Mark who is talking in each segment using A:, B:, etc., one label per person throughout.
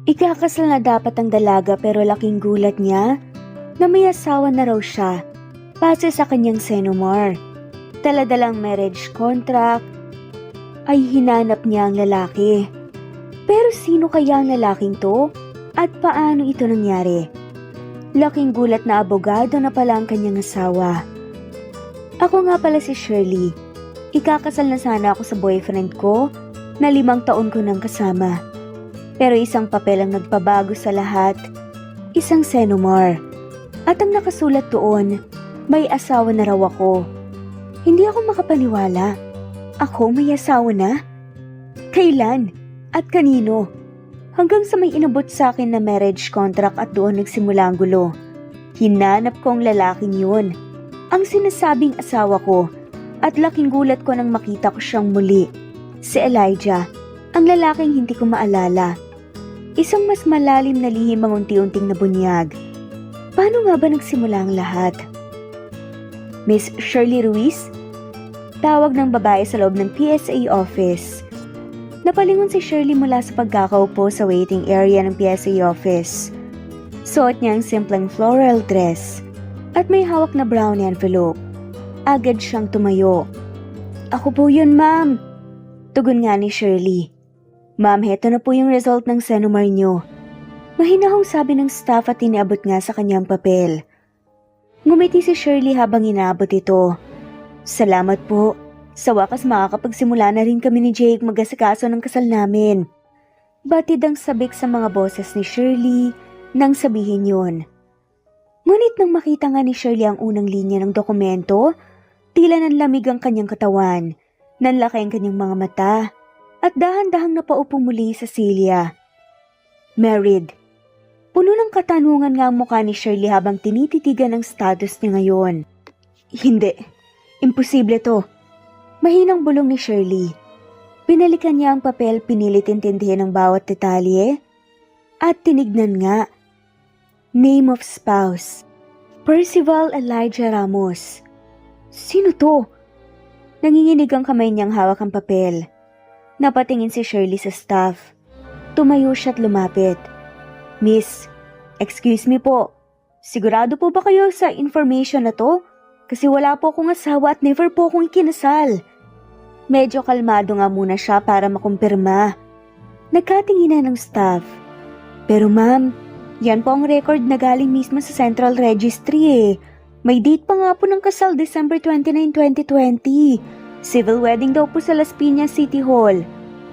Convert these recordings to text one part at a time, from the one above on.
A: Ikakasal na dapat ang dalaga pero laking gulat niya na may asawa na raw siya base sa kanyang senomar. Daladalang marriage contract ay hinanap niya ang lalaki. Pero sino kaya ang lalaking to at paano ito nangyari? Laking gulat na abogado na pala ang kanyang asawa. Ako nga pala si Shirley. Ikakasal na sana ako sa boyfriend ko na 5 taon ko nang kasama. Pero isang papel ang nagpabago sa lahat. Isang senomar. At ang nakasulat doon, may asawa na raw ako. Hindi ako makapaniwala. Ako may asawa na? Kailan? At kanino? Hanggang sa may inabot sa akin na marriage contract at doon nagsimula ang gulo. Hinanap ko ang lalaking yun. Ang sinasabing asawa ko. At laking gulat ko nang makita ko siyang muli. Si Elijah, ang lalaking hindi ko maalala. Isang mas malalim na lihim ang unti-unting nabunyag. Paano nga ba nagsimula ang lahat? Miss Shirley Ruiz? Tawag ng babae sa loob ng PSA office. Napalingon si Shirley mula sa pagkakaupo sa waiting area ng PSA office. Suot niya ang simpleng floral dress at may hawak na brown envelope. Agad siyang tumayo. Ako po yun, ma'am. Tugon nga ni Shirley. Ma'am, heto na po yung result ng senomar niyo. Mahinahong sabi ng staff at iniabot nga sa kanyang papel. Ngumiti si Shirley habang inaabot ito. Salamat po. Sa wakas makakapagsimula na rin kami ni Jake mag-asikaso ng kasal namin. Batid ang sabik sa mga boses ni Shirley nang sabihin yun. Ngunit nang makita nga ni Shirley ang unang linya ng dokumento, tila nanlamig ang kanyang katawan, nanlaki ang kanyang mga mata, at dahan-dahang napaupo muli sa silya. Married. Puno ng katanungan nga ang mukha ni Shirley habang tinititigan ang status niya ngayon. Hindi. Imposible to. Mahinang bulong ni Shirley. Pinalikan niya ang papel, pinilit intindihin ang bawat detalye, at tinignan nga. Name of spouse. Percival Elijah Ramos. Sino to? Nanginginig ang kamay niyang hawak ang papel. Napatingin si Shirley sa staff. Tumayo siya at lumapit. Miss, excuse me po. Sigurado po ba kayo sa information na to? Kasi wala po akong asawa at never po akong ikinasal. Medyo kalmado nga muna siya para makumpirma. Nagkatinginan ng staff. Pero ma'am, yan po ang record na galing mismo sa Central Registry eh. May date pa nga po ng kasal December 29, 2020. Civil wedding daw po sa Las Piñas City Hall.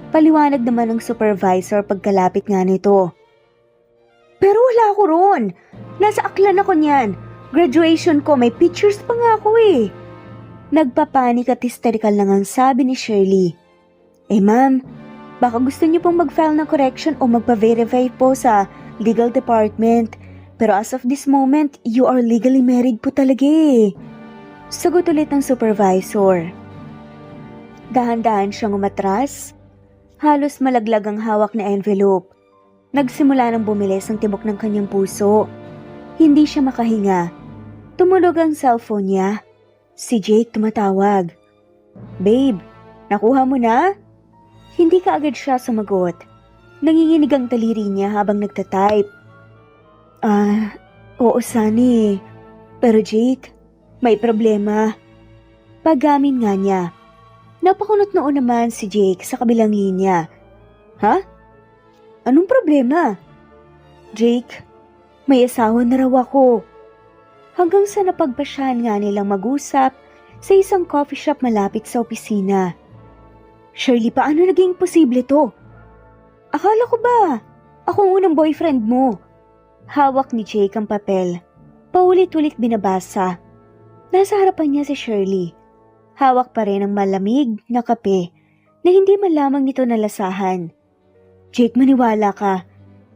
A: Paliwanag naman ng supervisor pagkalapit nga nito. Pero wala ako ron. Nasa aklan ako niyan. Graduation ko, may pictures pa nga ako eh. Nagpapanik at hysterical lang ang sabi ni Shirley. Eh ma'am, baka gusto niyo pong mag-file ng correction o magpa-verify po sa legal department. Pero as of this moment, you are legally married po talaga eh. Sagot ulit ng supervisor. Dahan-dahan siyang umatras. Halos malaglag ang hawak na envelope. Nagsimula ng bumilis ang tibok ng kanyang puso. Hindi siya makahinga. Tumunog ang cellphone niya. Si Jake tumatawag. Babe, nakuha mo na? Hindi kaagad siya sumagot. Nanginginig ang daliri niya habang nagtatype. Oo Sunny. Pero Jake, may problema. Pagamin nga niya. Napakunot noon naman si Jake sa kabilang linya. Ha? Anong problema? Jake, may asawa na raw ako. Hanggang sa napagpasyahan nga nilang mag-usap sa isang coffee shop malapit sa opisina. Shirley, paano naging posible to? Akala ko ba? Ako ang unang boyfriend mo. Hawak ni Jake ang papel. Paulit-ulit binabasa. Nasa harapan niya si Shirley. Hawak pa rin ang malamig na kape na hindi man lamang nito nalasahan. Jake, maniwala ka.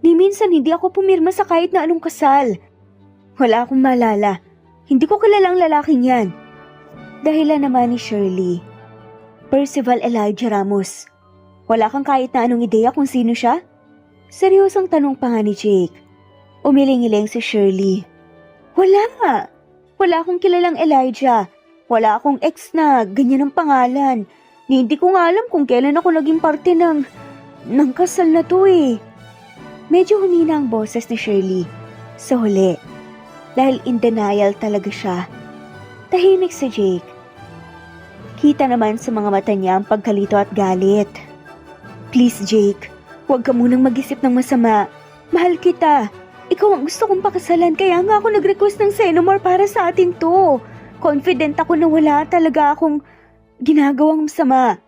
A: Ni minsan hindi ako pumirma sa kahit na anong kasal. Wala akong maalala. Hindi ko kilalang lalaking yan. Dahilan naman ni Shirley. Percival Elijah Ramos. Wala kang kahit na anong ideya kung sino siya? Seryosong tanong pa nga ni Jake. Umiling-iling si Shirley. Wala nga. Wala akong kilalang Elijah. Wala akong ex na ganyan ang pangalan. Hindi ko nga alam kung kailan ako naging parte ng kasal na to eh. Medyo humina ang boses ni Shirley sa huli dahil in denial talaga siya. Tahimik si Jake. Kita naman sa mga mata niya ang pagkalito at galit. Please Jake, huwag ka munang mag-isip ng masama. Mahal kita. Ikaw ang gusto kong pakasalan kaya nga ako nag-request ng Senomar para sa atin to. Confident ako na wala talaga akong ginagawang masama.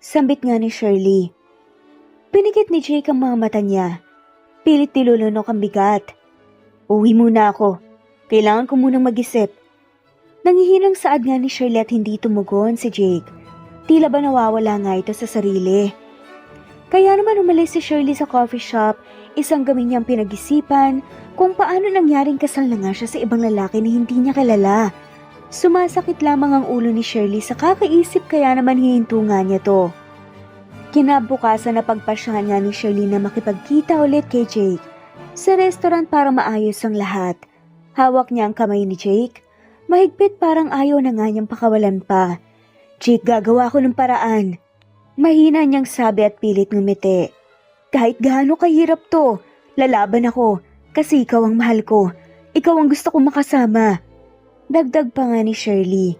A: Sambit nga ni Shirley. Pinikit ni Jake ang mga mata niya. Pilit nilulunok ang bigat. Uwi muna ako. Kailangan ko munang mag-isip. Nangihinang saad nga ni Shirley at hindi tumugon si Jake. Tila ba nawawala nga ito sa sarili. Kaya naman umalis si Shirley sa coffee shop, isang gawin niyang pinag-isipan kung paano nangyaring kasal na nga siya sa ibang lalaki na hindi niya kilala. Sumasakit lamang ang ulo ni Shirley sa kakaisip kaya naman hihinto nga niya to. Kinabukasan na pagpasyahan nga ni Shirley na makipagkita ulit kay Jake sa restaurant para maayos ang lahat. Hawak niya ang kamay ni Jake. Mahigpit parang ayaw na nga niyang pakawalan pa. Jake, gagawa ko ng paraan. Mahina niyang sabi at pilit ngumiti. Kahit gaano kahirap to, lalaban ako kasi ikaw ang mahal ko. Ikaw ang gusto kong makasama. Dagdag pa nga ni Shirley.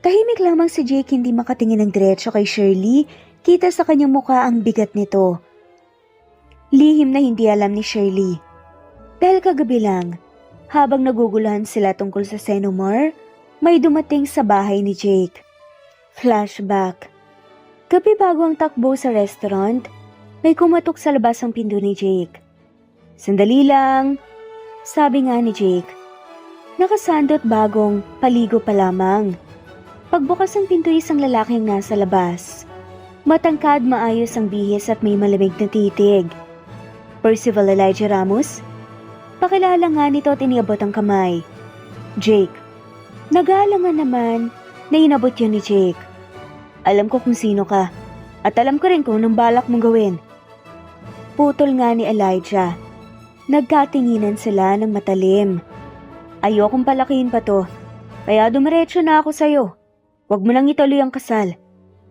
A: Tahimik lamang si Jake hindi makatingin ng diretso kay Shirley. Kita sa kanyang mukha ang bigat nito. Lihim na hindi alam ni Shirley. Dahil kagabi lang, habang naguguluhan sila tungkol sa Senomar, may dumating sa bahay ni Jake. Flashback. Gabi bago ang takbo sa restaurant, may kumatok sa labas ang pinto ni Jake. Sandali lang, sabi nga ni Jake. Nakasandot bagong paligo pa lamang. Pagbukas ng pinto isang lalaki ang nasa labas. Matangkad, maayos ang bihis at may malamig na titig. Percival Elijah Ramos? Pakilala nga nito at iniabot ang kamay. Jake. Nag-aalangan naman na inabot yun ni Jake. Alam ko kung sino ka at alam ko rin kung anong balak mong gawin. Putol nga ni Elijah. Nagkatinginan sila ng matalim. Ayokong palakihin pa to, kaya dumiretso na ako sa'yo. Huwag mo nang ituloy ang kasal.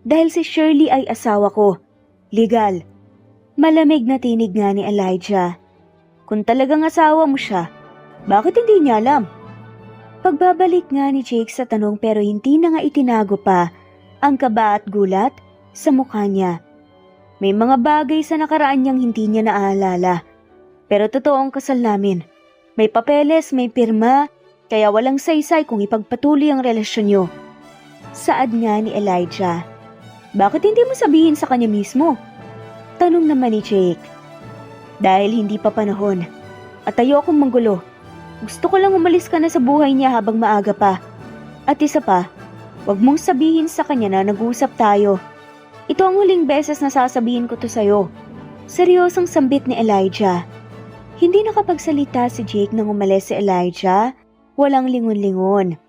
A: Dahil si Shirley ay asawa ko. Legal. Malamig na tinig nga ni Elijah. Kung talagang asawa mo siya, bakit hindi niya alam? Pagbabalik nga ni Jake sa tanong pero hindi na nga itinago pa ang kaba at gulat sa mukha niya. May mga bagay sa nakaraan niyang hindi niya naaalala. Pero totoo ang kasal namin. May papeles, may pirma, kaya walang saysay kung ipagpatuloy ang relasyon niyo. Saad nga ni Elijah. Bakit hindi mo sabihin sa kanya mismo? Tanong naman ni Jake. Dahil hindi pa panahon at ayokong manggulo. Gusto ko lang umalis ka na sa buhay niya habang maaga pa. At isa pa, wag mong sabihin sa kanya na nag-uusap tayo. Ito ang huling beses na sasabihin ko to sa'yo. Seryosong sambit ni Elijah. Hindi nakapagsalita si Jake nang umalis si Elijah. Walang lingon-lingon.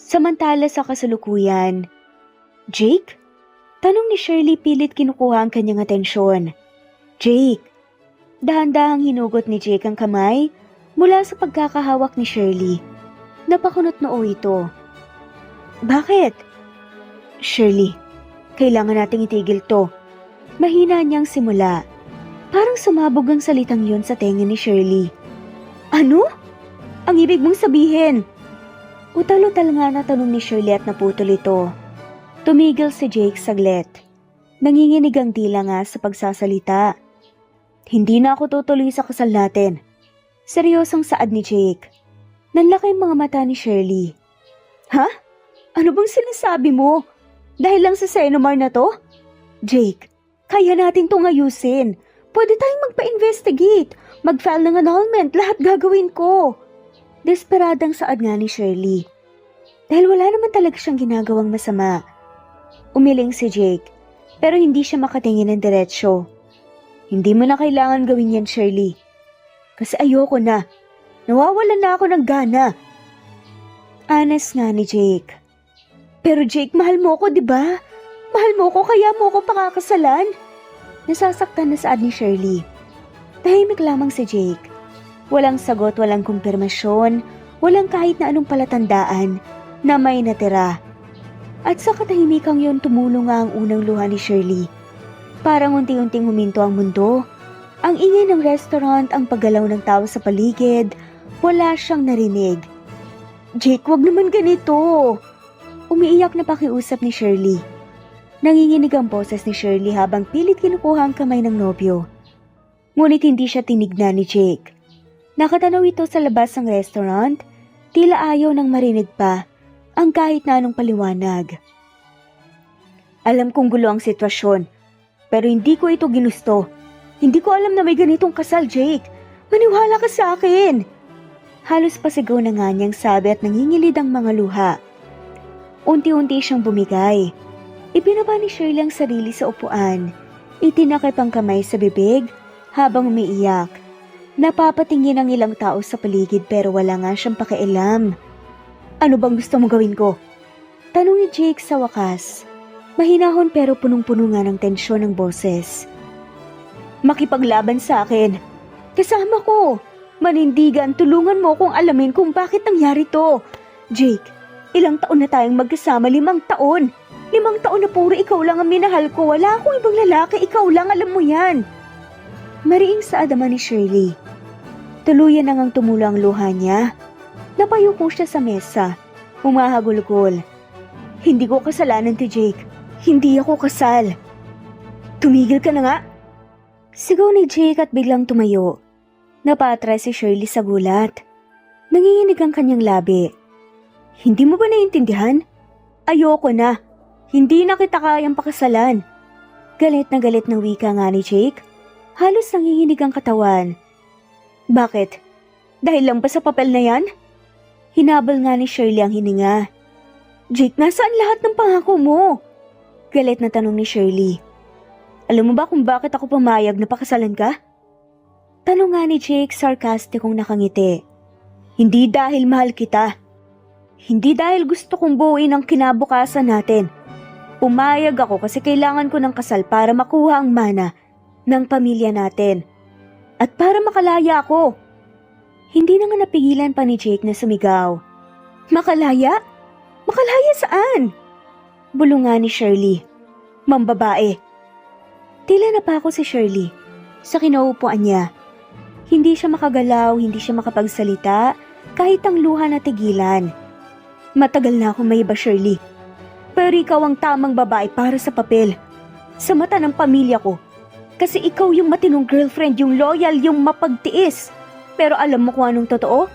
A: Samantala sa kasalukuyan, Jake? Tanong ni Shirley pilit kinukuha ang kanyang atensyon. Jake. Dahan-dahang hinugot ni Jake ang kamay mula sa pagkakahawak ni Shirley. Napakunot noo ito. Bakit? Shirley, kailangan nating itigil to. Mahina niyang simula. Parang sumabog ang salitang yun sa tenga ni Shirley. Ano? Ang ibig mong sabihin? Utal-utal nga na tanong ni Shirley at naputol ito. Tumigil si Jake saglit. Nanginginig ang dila nga sa pagsasalita. Hindi na ako tutuloy sa kasal natin. Seryosong saad ni Jake. Nanlaki ang mga mata ni Shirley. Ha? Ano bang sinasabi mo? Dahil lang sa Senomar na to? Jake, kaya natin tong ayusin. Pwede tayong magpa-investigate. Mag-file ng annulment. Lahat gagawin ko. Desperadang saad nga ni Shirley. Dahil wala naman talaga siyang ginagawang masama. Umiling si Jake, pero hindi siya makatingin ng diretsyo. Hindi mo na kailangan gawin yan, Shirley. Kasi ayoko na. Nawawalan na ako ng gana. Honest nga ni Jake. Pero Jake, mahal mo ko, di ba? Mahal mo ko, kaya mo ko pakakasalan? Nasasaktan na saad ni Shirley. Tahimik lamang si Jake. Walang sagot, walang kumpirmasyon, walang kahit na anong palatandaan na may natira. At sa katahimikang yon tumulong nga ang unang luha ni Shirley. Parang unti-unting huminto ang mundo Ang ingay ng restaurant, ang paggalaw ng tao sa paligid, wala siyang narinig. Jake, wag naman ganito. Umiiyak na pakiusap ni Shirley. Nanginginig ang boses ni Shirley habang pilit kinukuha ang kamay ng nobyo. Ngunit hindi siya tinignan ni Jake. Nakatanaw ito sa labas ng restaurant, tila ayaw nang marinig pa ang kahit na anong paliwanag. Alam kong gulo ang sitwasyon, pero hindi ko ito ginusto. Hindi ko alam na may ganitong kasal, Jake. Maniwala ka sa akin. Halos pasigaw na nga niyang sabi at nangingilid ang mga luha. Unti-unti siyang bumigay. Ibinaba ni Shirley ang sarili sa upuan. Itinakip ang kamay sa bibig habang umiiyak. Napapatingin ang ilang tao sa paligid pero wala nga siyang pakialam. Ano bang gusto mong gawin ko? Tanong ni Jake sa wakas. Mahinahon pero punong-puno nga ng tensyon ng boses. Makipaglaban sa akin. Kasama ko. Manindigan, tulungan mo kung alamin kung bakit nangyari to. Jake, ilang taon na tayong magkasama? 5 taon. 5 taon na puro ikaw lang ang minahal ko. Wala akong ibang lalaki, ikaw lang, alam mo yan. Mariing sa adama ni Shirley. Tuluyan na ngang tumulo ang luha niya. Napayuko siya sa mesa. Humahagulgol. Hindi ko kasalanan ti Jake. Hindi ako kasal. Tumigil ka na nga. Sigaw ni Jake at biglang tumayo. Napatras si Shirley sa gulat. Nanginginig ang kanyang labi. Hindi mo ba naiintindihan? Ayoko na. Hindi na kita kayang pakasalan. Galit na wika nga ni Jake. Halos nanginginig ang katawan. Bakit? Dahil lang ba sa papel na yan? Hinabol nga ni Shirley ang hininga. Jake, nasaan lahat ng pangako mo? Galit na tanong ni Shirley. Alam mo ba kung bakit ako pumayag na pakasalan ka? Tanong nga ni Jake sarkastikong nakangiti. Hindi dahil mahal kita. Hindi dahil gusto kong buuin ang kinabukasan natin. Pumayag ako kasi kailangan ko ng kasal para makuha ang mana ng pamilya natin. At para makalaya ako. Hindi na nga napigilan pa ni Jake na sumigaw. Makalaya? Makalaya saan? Bulungan ni Shirley. Mambabae. Tila napako si Shirley sa kinaupuan niya. Hindi siya makagalaw, hindi siya makapagsalita, kahit ang luha na tigilan. Matagal na akong may iba, Shirley. Pero ikaw ang tamang babae para sa papel. Sa mata ng pamilya ko. Kasi ikaw yung matinong girlfriend, yung loyal, yung mapagtiis. Pero alam mo kung anong totoo?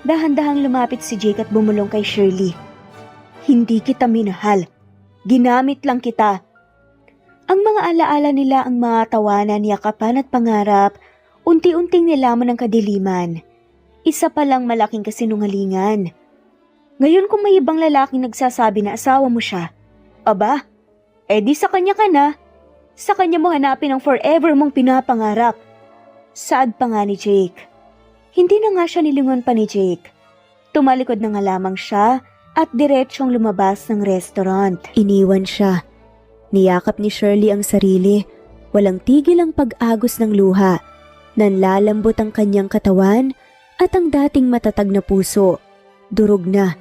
A: Dahan-dahang lumapit si Jake at bumulong kay Shirley. Hindi kita minahal. Ginamit lang kita. Ang mga alaala nila ang mga tawanan, yakapan at pangarap, unti-unting nilaman ng kadiliman. Isa pa lang malaking kasinungalingan. Ngayon kung may ibang lalaking nagsasabi na asawa mo siya, aba, edi sa kanya ka na. Sa kanya mo hanapin ang forever mong pinapangarap. Saad pa nga ni Jake. Hindi na nga siya nilingon pa ni Jake. Tumalikod na nga lamang siya at diretsyong lumabas ng restaurant. Iniwan siya. Niyakap ni Shirley ang sarili. Walang tigil ang pag-agos ng luha. Nanlalambot ang kanyang katawan at ang dating matatag na puso. Durog na.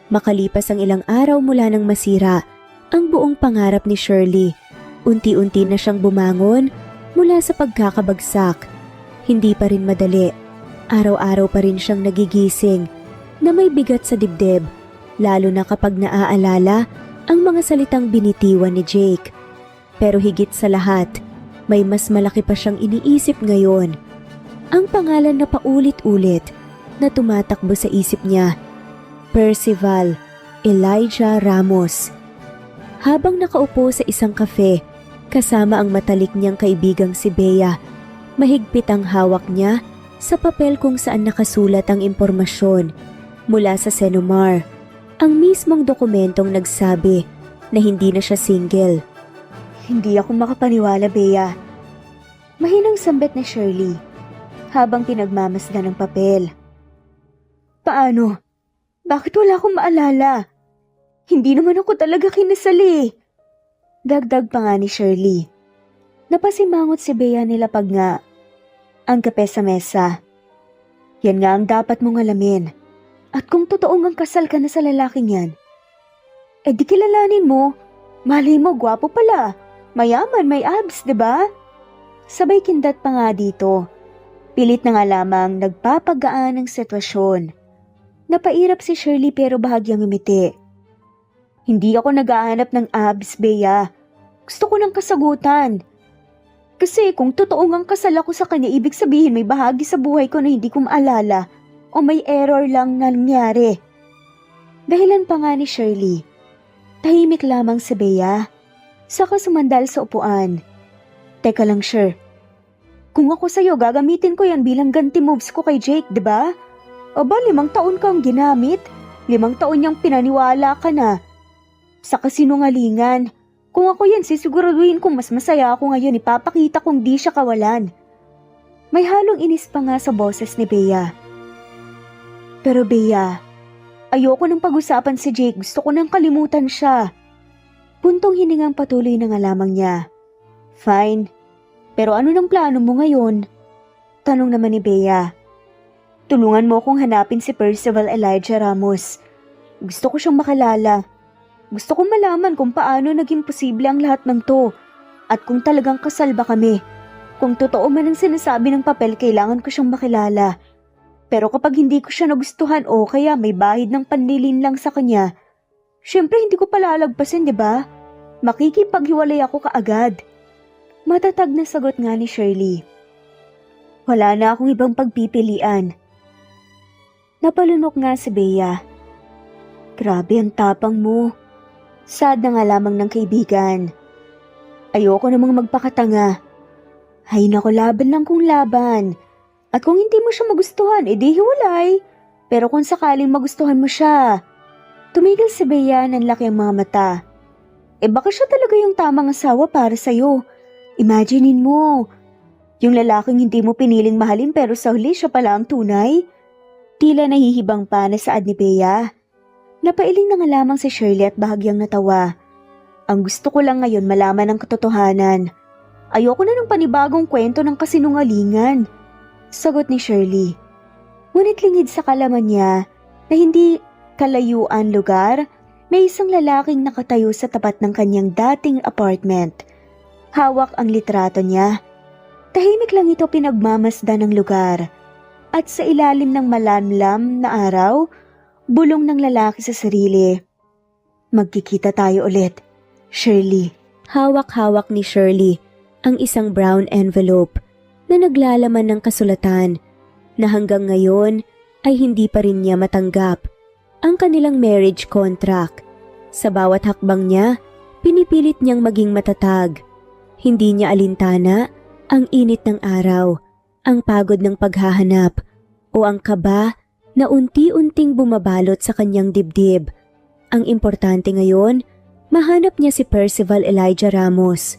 A: Makalipas ang ilang araw mula nang masira ang buong pangarap ni Shirley. Unti-unti na siyang bumangon mula sa pagkakabagsak. Hindi pa rin madali. Araw-araw pa rin siyang nagigising na may bigat sa dibdib, lalo na kapag naaalala ang mga salitang binitiwan ni Jake. Pero higit sa lahat, may mas malaki pa siyang iniisip ngayon. Ang pangalan na paulit-ulit na tumatakbo sa isip niya. Percival Elijah Ramos. Habang nakaupo sa isang kafe, kasama ang matalik niyang kaibigang si Bea, mahigpit ang hawak niya sa papel kung saan nakasulat ang impormasyon mula sa Senomar. Ang mismong dokumentong nagsabi na hindi na siya single. Hindi ako makapaniwala, Bea. Mahinang sambit na Shirley habang pinagmamasdan ng papel. Paano? Bakit wala akong maalala? Hindi naman ako talaga kinasali. Dagdag pa nga ni Shirley. Napasimangot si Bea nilapag nga ang kape sa mesa. Yan nga ang dapat mong alamin. At kung totoong ang kasal ka na sa lalaking yan, di kilalanin mo. Malay mo, gwapo pala. Mayaman, may abs, diba? Sabay kindat pa nga dito. Pilit na nga lamang nagpapagaan ng sitwasyon. Napairap si Shirley pero bahagyang ngumiti. Hindi ako naghahanap ng abs, Bea. Gusto ko ng kasagutan. Kasi kung totoo ngang kasal ako sa kanya, ibig sabihin may bahagi sa buhay ko na hindi ko maalala o may error lang na nangyari. Dahilan pa nga ni Shirley. Tahimik lamang si Bea. Saka sumandal sa upuan. Teka lang, Sher. Kung ako sa'yo, gagamitin ko yan bilang ganti moves ko kay Jake, di ba? Aba, 5 taon kang ginamit. 5 taon niyang pinaniwala ka na. Sa kasinungalingan. Kung ako yan, sisiguraduhin kong mas masaya ako ngayon. Ipapakita kong di siya kawalan. May halong inis pa nga sa boses ni Bea. Pero Bea, ayoko nang pag-usapan si Jake. Gusto ko nang kalimutan siya. Puntong hiningang patuloy na nga lamang niya. Fine. Pero ano nang plano mo ngayon? Tanong naman ni Bea. Tulungan mo akong hanapin si Percival Elijah Ramos. Gusto ko siyang makilala. Gusto kong malaman kung paano naging posible ang lahat ng to. At kung talagang kasal ba kami. Kung totoo man ang sinasabi ng papel, kailangan ko siyang makilala. Pero kapag hindi ko siya nagustuhan o kaya may bahid ng panlilin lang sa kanya, syempre hindi ko palalagpasin, di ba? Makikipaghiwalay ako kaagad. Matatag na sagot nga ni Shirley. Wala na akong ibang pagpipilian. Napalunok nga si Bea. Grabe ang tapang mo. Sad na nga lamang ng kaibigan. Ayoko namang magpakatanga. Hay nako, laban lang kung laban. At kung hindi mo siya magustuhan, edi hiwalay. Pero kung sakaling magustuhan mo siya. Tumigil si Bea, nanlaki ang mga mata. Baka siya talaga yung tamang asawa para sa'yo. Imaginein mo. Yung lalaking hindi mo piniling mahalin pero sa huli siya pala ang tunay. Tila nahihibang pa na saad ni Bea. Napailing na nga lamang si Shirley at bahagyang natawa. Ang gusto ko lang ngayon malaman ang katotohanan. Ayoko na ng panibagong kwento ng kasinungalingan. Sagot ni Shirley. Ngunit lingid sa kalaman niya na hindi kalayuan lugar, may isang lalaking nakatayo sa tapat ng kanyang dating apartment. Hawak ang litrato niya. Tahimik lang ito pinagmamasdan ng lugar. At sa ilalim ng malamlam na araw, bulong ng lalaki sa sarili. Magkikita tayo ulit, Shirley. Hawak-hawak ni Shirley ang isang brown envelope na naglalaman ng kasulatan na hanggang ngayon ay hindi pa rin niya matanggap ang kanilang marriage contract. Sa bawat hakbang niya, pinipilit niyang maging matatag. Hindi niya alintana ang init ng araw, ang pagod ng paghahanap o ang kaba na unti-unting bumabalot sa kanyang dibdib. Ang importante ngayon, mahanap niya si Percival Elijah Ramos.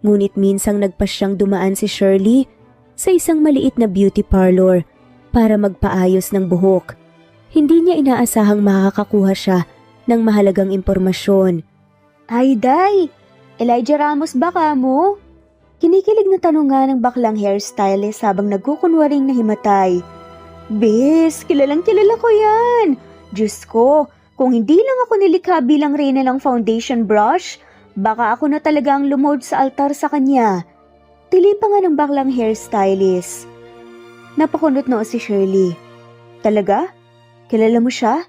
A: Ngunit minsang nagpasyang dumaan si Shirley sa isang maliit na beauty parlor para magpaayos ng buhok. Hindi niya inaasahang makakakuha siya ng mahalagang impormasyon. Ay, Day! Elijah Ramos ba ka mo? Kinikilig na tanong nga ng baklang hairstylist habang nagkukunwaring nahimatay. Bes, kilalang kilala ko yan. Diyos ko, kung hindi lang ako nilikha bilang reyna ng foundation brush, baka ako na talaga ang lumood sa altar sa kanya. Tili pa nga ng baklang hairstylist. Napakunot noo si Shirley. Talaga? Kilala mo siya?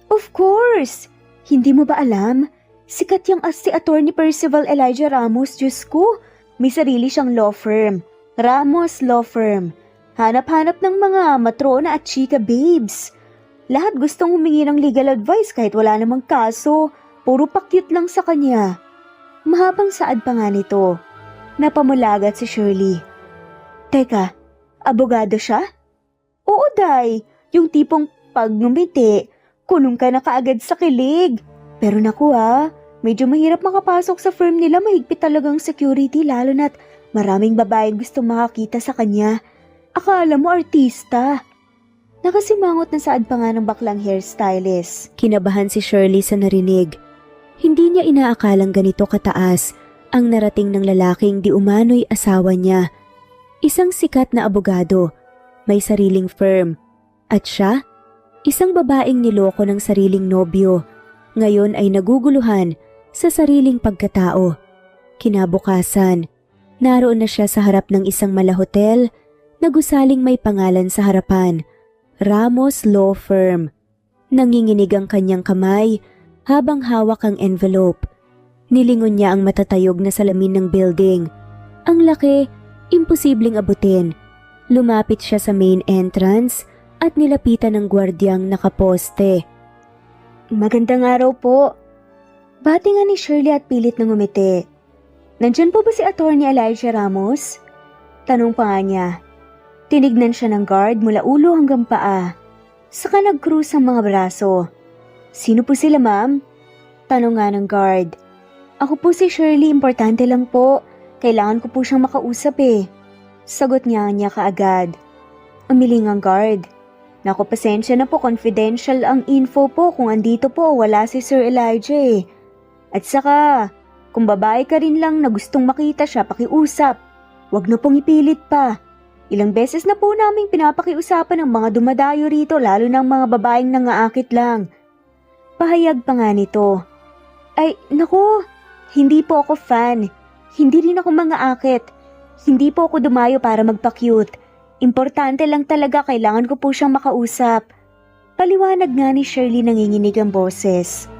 A: Of course! Hindi mo ba alam? Sikat yung si Attorney Percival Elijah Ramos, Diyos ko. May sarili siyang law firm. Ramos Law Firm. Hanap-hanap ng mga matrona at chika babes. Lahat gustong humingi ng legal advice kahit wala namang kaso. Puro pakyut lang sa kanya. Mahabang saad pa nga nito. Napamulagat si Shirley. Teka, abogado siya? Oo, Day. Yung tipong pag ngumiti, kulong ka na kaagad sa kilig. Pero naku medyo mahirap makapasok sa firm nila. Mahigpit talagang security lalo na't maraming babaeng gustong makakita sa kanya. Akala mo artista. Nakasimangot na saad pa nga ng baklang hairstylist. Kinabahan si Shirley sa narinig. Hindi niya inaakalang ganito kataas ang narating ng lalaking di umano'y asawa niya. Isang sikat na abogado, may sariling firm. At siya, isang babaeng niloko ng sariling nobyo. Ngayon ay naguguluhan sa sariling pagkatao. Kinabukasan, Naroon na siya sa harap ng isang malahotel na gusaling may pangalan sa harapan, Ramos Law Firm. Nanginginig ang kanyang kamay habang hawak ang envelope. Nilingon niya ang matatayog na salamin ng building. Ang laki, imposibleng abutin. Lumapit siya sa main entrance at nilapitan ng gwardyang nakaposte. Magandang araw po. Bati nga ni Shirley at pilit na ngumiti. Nandyan po ba si Attorney Elijah Ramos? Tanong pa nga niya. Tinignan siya ng guard mula ulo hanggang paa. Saka nag-cruise ang mga braso. Sino po sila, ma'am? Tanong nga ng guard. Ako po si Shirley, importante lang po. Kailangan ko po siyang makausap eh. Sagot niya kaagad. Umiling ang guard. Naku, pasensya na po, confidential ang info po kung andito po wala si Sir Elijah eh. At saka, kung babae ka rin lang na gustong makita siya, pakiusap. Huwag na pong ipilit pa. Ilang beses na po naming pinapakiusapan ng mga dumadayo rito, lalo ng mga babaeng nangaakit lang. Pahayag pa nga nito. Ay, naku, hindi po ako fan. Hindi rin ako mangaakit. Hindi po ako dumayo para magpa-cute. Importante lang talaga, kailangan ko po siyang makausap. Paliwanag nga ni Shirley, nanginginig ang boses.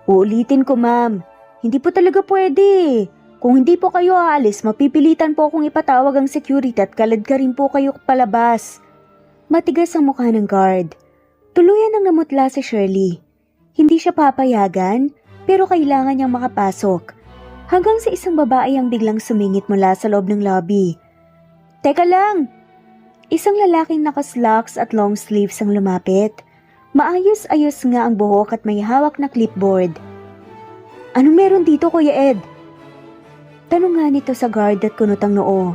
A: Uulitin ko, ma'am. Hindi po talaga pwede. Kung hindi po kayo aalis, mapipilitan po akong ipatawag ang security at kalad ka rin po kayo palabas. Matigas ang mukha ng guard. Tuluyan ang namutla si Shirley. Hindi siya papayagan, pero kailangan niyang makapasok. Hanggang sa isang babae ang biglang sumingit mula sa loob ng lobby. Teka lang! Isang lalaking naka-slacks at long sleeves ang lumapit. Maayos-ayos nga ang buhok at may hawak na clipboard. Anong meron dito, Kuya Ed? Tanong nga nito sa guard at kunotang noo.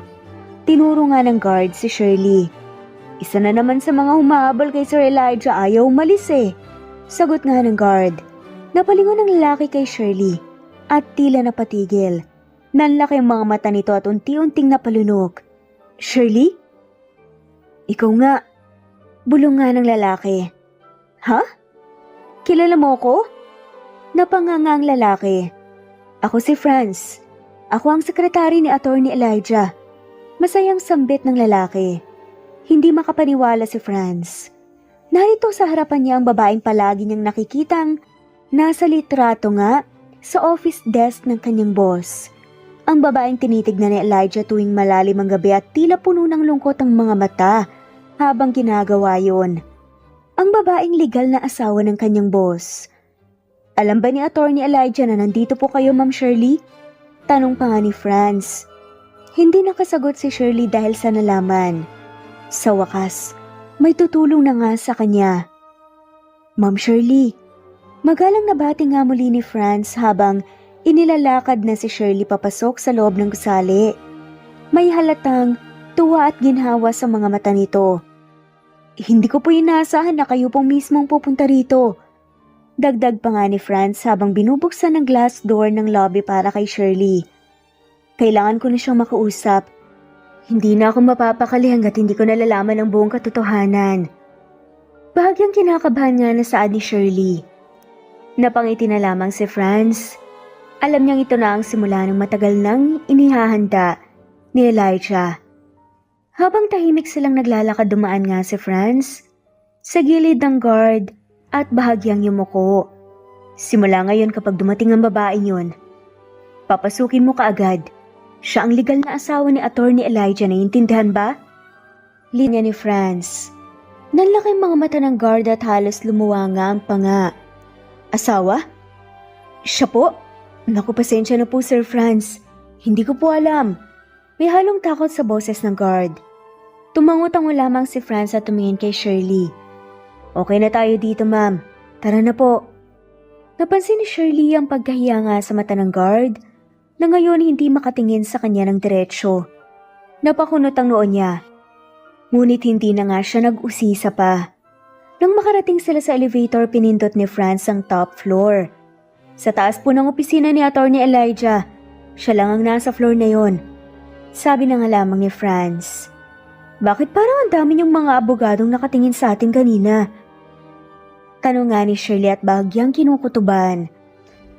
A: Tinuro nga ng guard si Shirley. Isa na naman sa mga humahabol kay Sir Elijah, ayaw umalis eh. Sagot nga ng guard. Napalingon ng lalaki kay Shirley at tila napatigil. Nanlaki ang mga mata nito at unti-unting napalunok. Shirley? Ikaw nga. Bulong nga ng lalaki. Ha? Kilala mo ko? Napanganga ang lalaki. Ako si Franz. Ako ang sekretary ni Attorney Elijah. Masayang sambit ng lalaki. Hindi makapaniwala si Franz. Narito sa harapan niya ang babaeng palagi niyang nakikitang nasa litrato nga sa office desk ng kanyang boss. Ang babaeng tinitignan ni Elijah tuwing malalim ang gabi at tila puno ng lungkot ang mga mata habang ginagawa yon. Ang babaeng legal na asawa ng kanyang boss. Alam ba ni Attorney Elijah na nandito po kayo, Ma'am Shirley? Tanong pa nga ni Franz. Hindi nakasagot si Shirley dahil sa nalaman. Sa wakas, may tutulong na nga sa kanya. Ma'am Shirley, magalang nabati nga muli ni Franz habang inilalakad na si Shirley papasok sa loob ng gusali. May halatang tuwa at ginhawa sa mga mata nito. Hindi ko po inaasahan na kayo pong mismong pupunta rito. Dagdag pa nga ni Franz habang binubuksan ng glass door ng lobby para kay Shirley. Kailangan ko na siyang makausap. Hindi na ako mapapakali hanggat hindi ko nalalaman ang buong katotohanan. Bahagyang kinakabahan nga na saad ni Shirley. Napangiti na lamang si Franz. Alam niyang ito na ang simula ng matagal nang inihahanda ni Elijah. Habang tahimik silang naglalakad, dumaan nga si Franz sa gilid ng guard at bahagyang yumuko. Simula ngayon kapag dumating ang babaeng yun, papasukin mo kaagad. Siya ang legal na asawa ni Attorney Elijah, naiintindihan ba? Linya ni Franz. Nanlaki ang mga mata ng guard at halos lumuwa nga ang panga. Asawa? Siya po? Naku, pasensya na po, Sir Franz. Hindi ko po alam. May halong takot sa boses ng guard. Tumango-tango lamang si Franz at tumingin kay Shirley. Okay na tayo dito, ma'am. Tara na po. Napansin ni Shirley ang pagkahiya nga sa mata ng guard na ngayon hindi makatingin sa kanya ng diretsyo. Napakunot ang noo niya. Ngunit hindi na nga siya nag-usisa pa. Nang makarating sila sa elevator, pinindot ni Franz ang top floor. Sa taas po ng opisina ni Attorney Elijah. Siya lang ang nasa floor na yon. Sabi na nga lamang ni Franz. Bakit parang ang dami niyong mga abogadong nakatingin sa atin kanina? Tanong nga ni Shirley at bahagyang kinukutuban.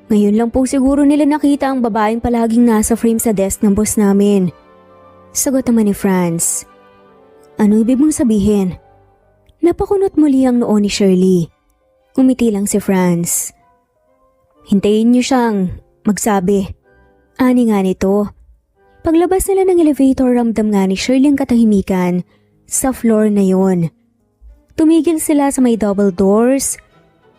A: Ngayon lang po siguro nila nakita ang babaeng palaging nasa frame sa desk ng boss namin. Sagot naman ni Franz. Ano ibig mong sabihin? Napakunot muli ang noo ni Shirley. Umiti lang si Franz. Hintayin niyo siyang magsabi. Ani nga nito. Paglabas nila ng elevator, ramdam nga ni Shirley ang katahimikan sa floor na yon. Tumigil sila sa may double doors.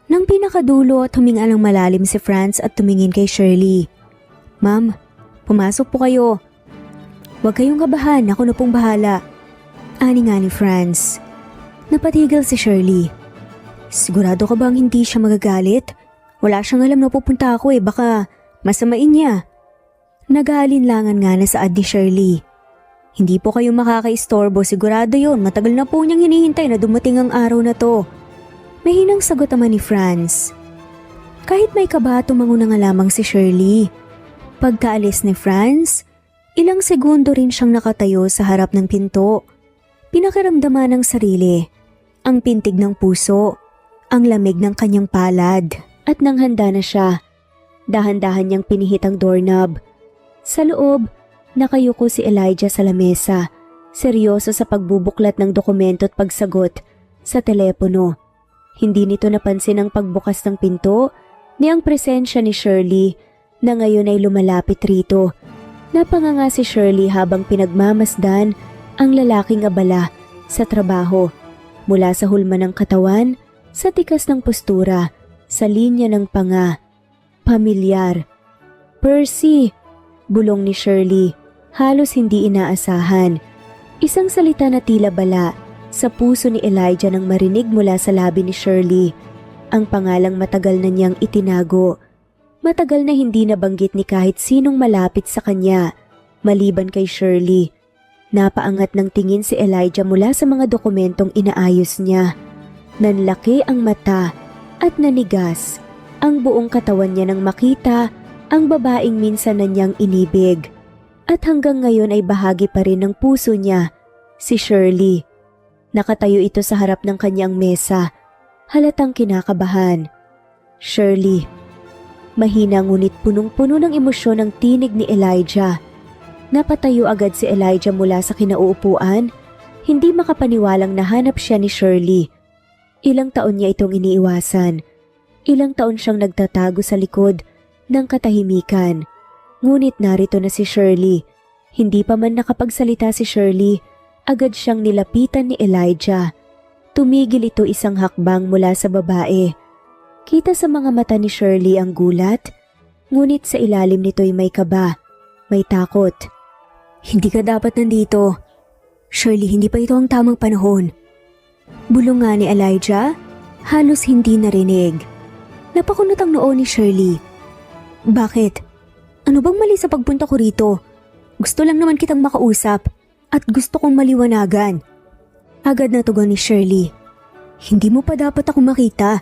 A: Nang pinakadulo at huminga ng malalim si Franz at tumingin kay Shirley. Ma'am, pumasok po kayo. Huwag kayong kabahan, ako na pong bahala. Ani nga ni Franz. Napatigil si Shirley. Sigurado ka bang hindi siya magagalit? Wala siyang alam na pupunta ako baka masamain niya. Nag-aalinlangan nga na saad ni Shirley. Hindi po kayo makakaistorbo, sigurado yon. Matagal na po niyang hinihintay na dumating ang araw na to. Mahinang sagot naman ni Franz. Kahit may kaba, tumango na nga lamang si Shirley. Pagkaalis ni Franz, ilang segundo rin siyang nakatayo sa harap ng pinto. Pinakiramdaman ng sarili, ang pintig ng puso, ang lamig ng kanyang palad. At nang handa na siya, dahan-dahan niyang pinihit ang doorknob. Sa loob, nakayuko si Elijah sa lamesa, seryoso sa pagbubuklat ng dokumento at pagsagot sa telepono. Hindi nito napansin ang pagbukas ng pinto ni ang presensya ni Shirley na ngayon ay lumalapit rito. Napanganga si Shirley habang pinagmamasdan ang lalaking abala sa trabaho. Mula sa hulma ng katawan, sa tikas ng postura, sa linya ng panga. Pamilyar. Percy! Bulong ni Shirley, halos hindi inaasahan. Isang salita na tila bala sa puso ni Elijah nang marinig mula sa labi ni Shirley. Ang pangalang matagal na niyang itinago. Matagal na hindi nabanggit ni kahit sinong malapit sa kanya, maliban kay Shirley. Napaangat ng tingin si Elijah mula sa mga dokumentong inaayos niya. Nanlaki ang mata at nanigas ang buong katawan niya nang makita ang babaeng minsan na niyang inibig. At hanggang ngayon ay bahagi pa rin ng puso niya, si Shirley. Nakatayo ito sa harap ng kanyang mesa, halatang kinakabahan. Shirley. Mahina ngunit punong-puno ng emosyon ang tinig ni Elijah. Napatayo agad si Elijah mula sa kinauupuan, hindi makapaniwalang nahanap siya ni Shirley. Ilang taon niya itong iniiwasan. Ilang taon siyang nagtatago sa likod ng katahimikan. Ngunit narito na si Shirley. Hindi pa man nakapagsalita si Shirley, agad siyang nilapitan ni Elijah. Tumigil ito isang hakbang mula sa babae. Kita sa mga mata ni Shirley ang gulat, ngunit sa ilalim nito'y may kaba, may takot. Hindi ka dapat nandito. Shirley, hindi pa ito ang tamang panahon. Bulong nga ni Elijah, halos hindi narinig. Napakunot ang noo ni Shirley. Bakit? Ano bang mali sa pagpunta ko rito? Gusto lang naman kitang makausap at gusto kong maliwanagan. Agad na tugon ni Shirley. Hindi mo pa dapat ako makita.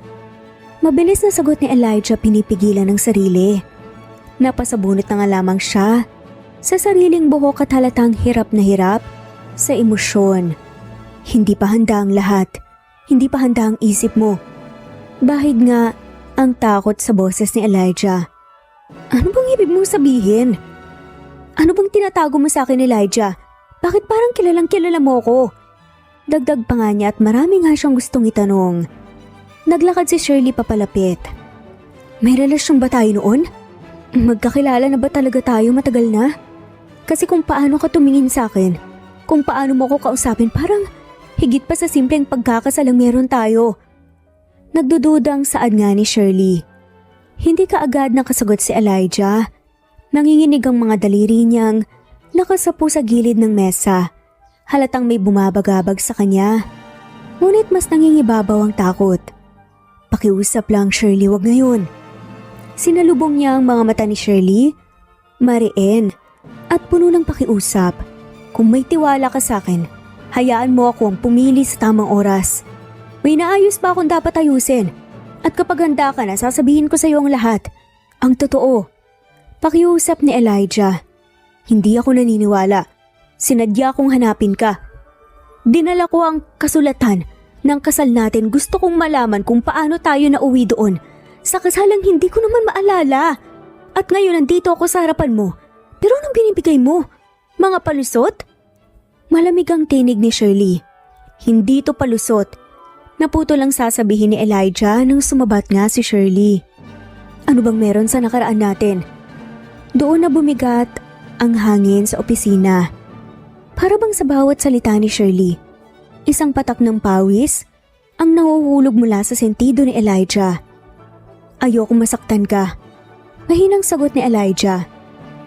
A: Mabilis na sagot ni Elijah, pinipigilan ng sarili. Napasabunot na nga lamang siya sa sariling buhok at halatang hirap na hirap sa emosyon. Hindi pa handa ang lahat. Hindi pa handa ang isip mo. Bahid nga ang takot sa boses ni Elijah. Ano bang ibig mong sabihin? Ano bang tinatago mo sa akin, Elijah? Bakit parang kilalang kilala mo ko? Dagdag pa nga niya at marami nga siyang gustong itanong. Naglakad si Shirley papalapit. May relasyon ba tayo noon? Magkakilala na ba talaga tayo matagal na? Kasi kung paano ka tumingin sa akin, kung paano mo ko kausapin, parang higit pa sa simpleng pagkakasalang meron tayo. Nagdududa ang saad nga ni Shirley. Hindi kaagad nakasagot si Elijah. Nanginginig ang mga daliri niyang nakasapo sa gilid ng mesa. Halatang may bumabagabag sa kanya. Ngunit mas nangingibabaw ang takot. Pakiusap lang, Shirley, wag ngayon. Sinalubong niya ang mga mata ni Shirley, mariin, at puno ng pakiusap. Kung may tiwala ka sa akin, hayaan mo akong pumili sa tamang oras. May naayos pa akong dapat ayusin. At kapag handa ka na, sasabihin ko sa iyo ang lahat. Ang totoo. Pakiusap ni Elijah. Hindi ako naniniwala. Sinadya kong hanapin ka. Dinala ko ang kasulatan ng kasal natin. Gusto kong malaman kung paano tayo nauwi doon Sa kasalang hindi ko naman maalala. At ngayon nandito ako sa harapan mo. Pero anong binibigay mo? Mga palusot? Malamig ang tinig ni Shirley. Hindi to palusot. Naputo lang sasabihin ni Elijah nang sumabat nga si Shirley. Ano bang meron sa nakaraan natin? Doon na bumigat ang hangin sa opisina. Para bang sa bawat salita ni Shirley, isang patak ng pawis ang nahuhulog mula sa sentido ni Elijah. Ayokong masaktan ka. Mahinang sagot ni Elijah.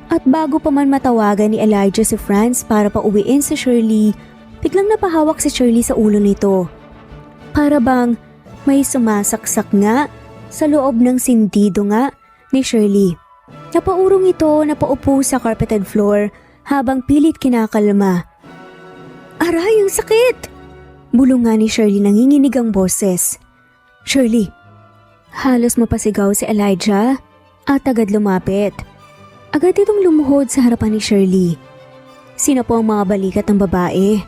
A: At bago pa man matawagan ni Elijah si Franz para pauwiin si Shirley, biglang napahawak si Shirley sa ulo nito. Para bang may sumasaksak nga sa loob ng sentido nga ni Shirley. Napaurong ito na paupo sa carpeted floor habang pilit kinakalma. Aray, ang sakit! Bulong nga ni Shirley, nanginginig ang boses. Shirley! Halos mapasigaw si Elijah at agad lumapit. Agad itong lumuhod sa harapan ni Shirley. Sino po ang mga balikat ng babae?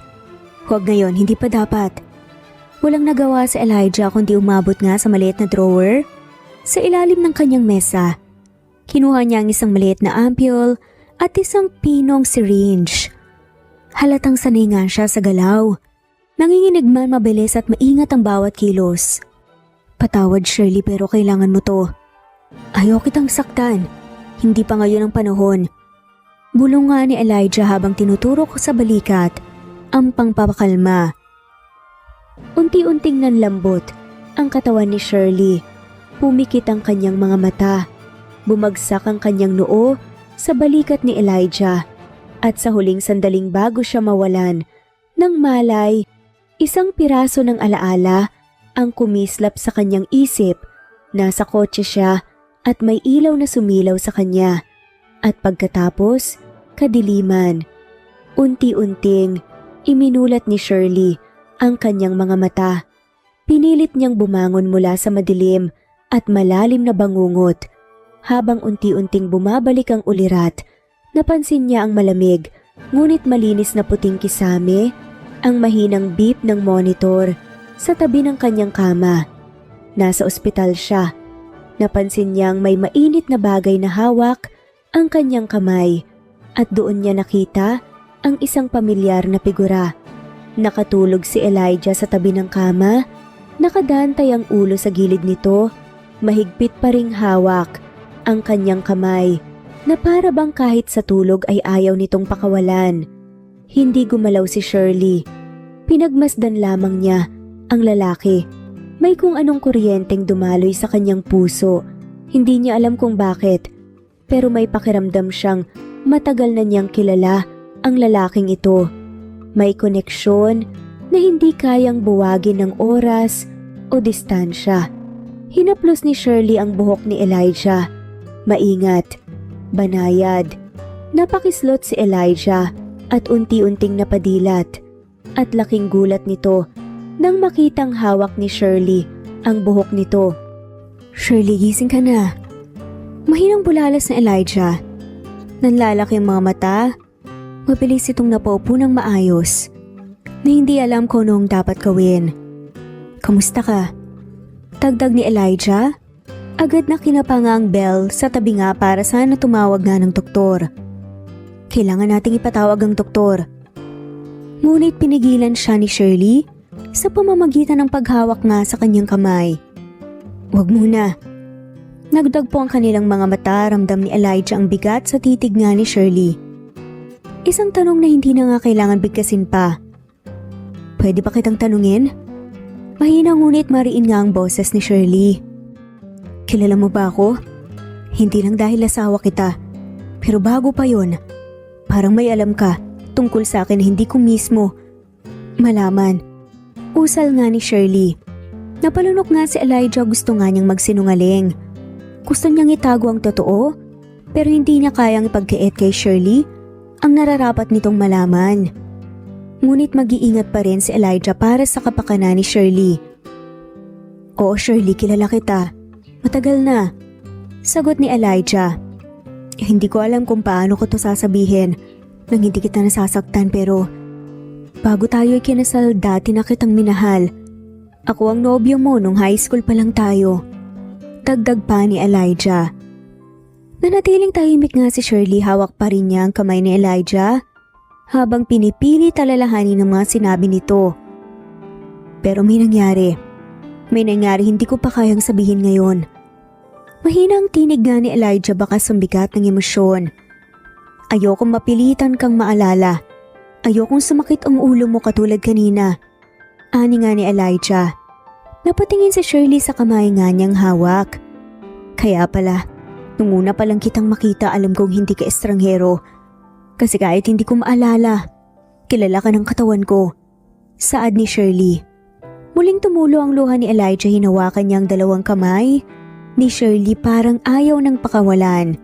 A: Huwag ngayon, hindi pa dapat. Walang nagawa si Elijah kundi umabot nga sa maliit na drawer sa ilalim ng kanyang mesa. Kinuha niya ang isang maliit na ampule at isang pinong syringe. Halatang sanay nga siya sa galaw. Nanginginig man mabilis at maingat ang bawat kilos. Patawad Shirley pero kailangan mo to. Ayaw kitang saktan. Hindi pa ngayon ang panahon. Bulong nga ni Elijah habang tinuturo ko sa balikat ang pangpapakalma. Unti-unting nanlambot ang katawan ni Shirley. Pumikit ang kanyang mga mata. Bumagsak ang kanyang noo sa balikat ni Elijah. At sa huling sandaling bago siya mawalan ng malay, isang piraso ng alaala ang kumislap sa kanyang isip. Nasa kotse siya at may ilaw na sumilaw sa kanya. At pagkatapos, kadiliman. Unti-unting, iminulat ni Shirley ang kanyang mga mata. Pinilit niyang bumangon mula sa madilim at malalim na bangungot. Habang unti-unting bumabalik ang ulirat, napansin niya ang malamig, ngunit malinis na puting kisame, ang mahinang beep ng monitor sa tabi ng kanyang kama. Nasa ospital siya. Napansin niyang may mainit na bagay na hawak ang kanyang kamay at doon niya nakita ang isang pamilyar na figura. Nakatulog si Elijah sa tabi ng kama, nakadantay ang ulo sa gilid nito, mahigpit pa ring hawak ang kanyang kamay na para bang kahit sa tulog ay ayaw nitong pakawalan. Hindi gumalaw si Shirley. Pinagmasdan lamang niya ang lalaki. May kung anong kuryenteng dumaloy sa kanyang puso. Hindi niya alam kung bakit, pero may pakiramdam siyang matagal na niyang kilala ang lalaking ito. May koneksyon na hindi kayang buwagin ng oras o distansya. Hinaplos ni Shirley ang buhok ni Elijah. Maingat, banayad. Napakislot si Elijah at unti-unting napadilat. At laking gulat nito nang makitang hawak ni Shirley ang buhok nito. Shirley, gising ka na. Mahinang bulalas na Elijah. Nanlalaki ang mga mata. Mabilis itong napaupo ng maayos na hindi alam kung anong dapat gawin. Kamusta ka? Tagdag ni Elijah. Agad na kinapanga ang bell sa tabi nga para sana tumawag nga ng doktor. Kailangan nating ipatawag ang doktor. Ngunit pinigilan siya ni Shirley sa pamamagitan ng paghawak nga sa kanyang kamay. Huwag muna. Nagdag po ang kanilang mga mata, ramdam ni Elijah ang bigat sa titig nga ni Shirley. Isang tanong na hindi na nga kailangan bigkasin pa. Pwede ba kitang tanungin? Mahina ngunit mariin nga ang boses ni Shirley. Kilala mo ba ako? Hindi lang dahil asawa kita. Pero bago pa yon, parang may alam ka tungkol sa akin na hindi ko mismo malaman. Usal nga ni Shirley. Napalunok nga si Elijah, gusto nga niyang magsinungaling. Gusto niyang itago ang totoo, pero hindi niya kayang ipagkait kay Shirley ang nararapat nitong malaman. Ngunit mag-iingat pa rin si Elijah para sa kapakanan ni Shirley. Oo Shirley, kilala kita. Matagal na. Sagot ni Elijah. Hindi ko alam kung paano ko to sasabihin nang hindi kita nasasaktan pero bago tayo ikinasal dati na kitang minahal. Ako ang nobyo mo nung high school pa lang tayo. Dagdag pa ni Elijah. Nanatiling tahimik nga si Shirley, hawak pa rin niya ang kamay ni Elijah habang pinipili talalahanin ng mga sinabi nito. Pero may nangyari. May nangyari hindi ko pa kayang sabihin ngayon. Mahina ang tinig nga ni Elijah, baka sumbigat ng emosyon. Ayokong mapilitan kang maalala. Ayokong sumakit ang ulo mo katulad kanina. Ani nga ni Elijah. Napatingin si Shirley sa kamay nga niyang hawak. Kaya pala, nung una pa lang kitang makita alam kong hindi ka estranghero. Kasi kahit hindi ko maalala, kilala ka ng katawan ko. Saad ni Shirley. Muling tumulo ang luha ni Elijah, hinawakan niya ang dalawang kamay ni Shirley parang ayaw ng pakawalan.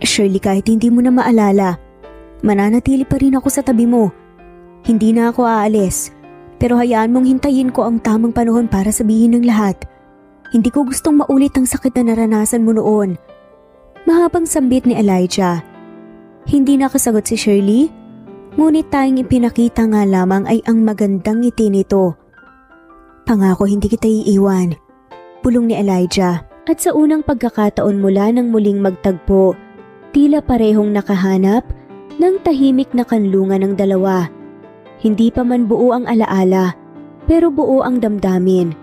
A: Shirley, kahit hindi mo na maalala, mananatili pa rin ako sa tabi mo. Hindi na ako aalis, pero hayaan mong hintayin ko ang tamang panahon para sabihin ng lahat. Hindi ko gustong maulit ang sakit na naranasan mo noon. Mahabang sambit ni Elijah. Hindi nakasagot si Shirley, ngunit tayong ipinakita nga lamang ay ang magandang ngiti nito. Pangako hindi kita iiwan, bulong ni Elijah. At sa unang pagkakataon mula nang muling magtagpo, tila parehong nakahanap ng tahimik na kanlungan ng dalawa. Hindi pa man buo ang alaala, pero buo ang damdamin.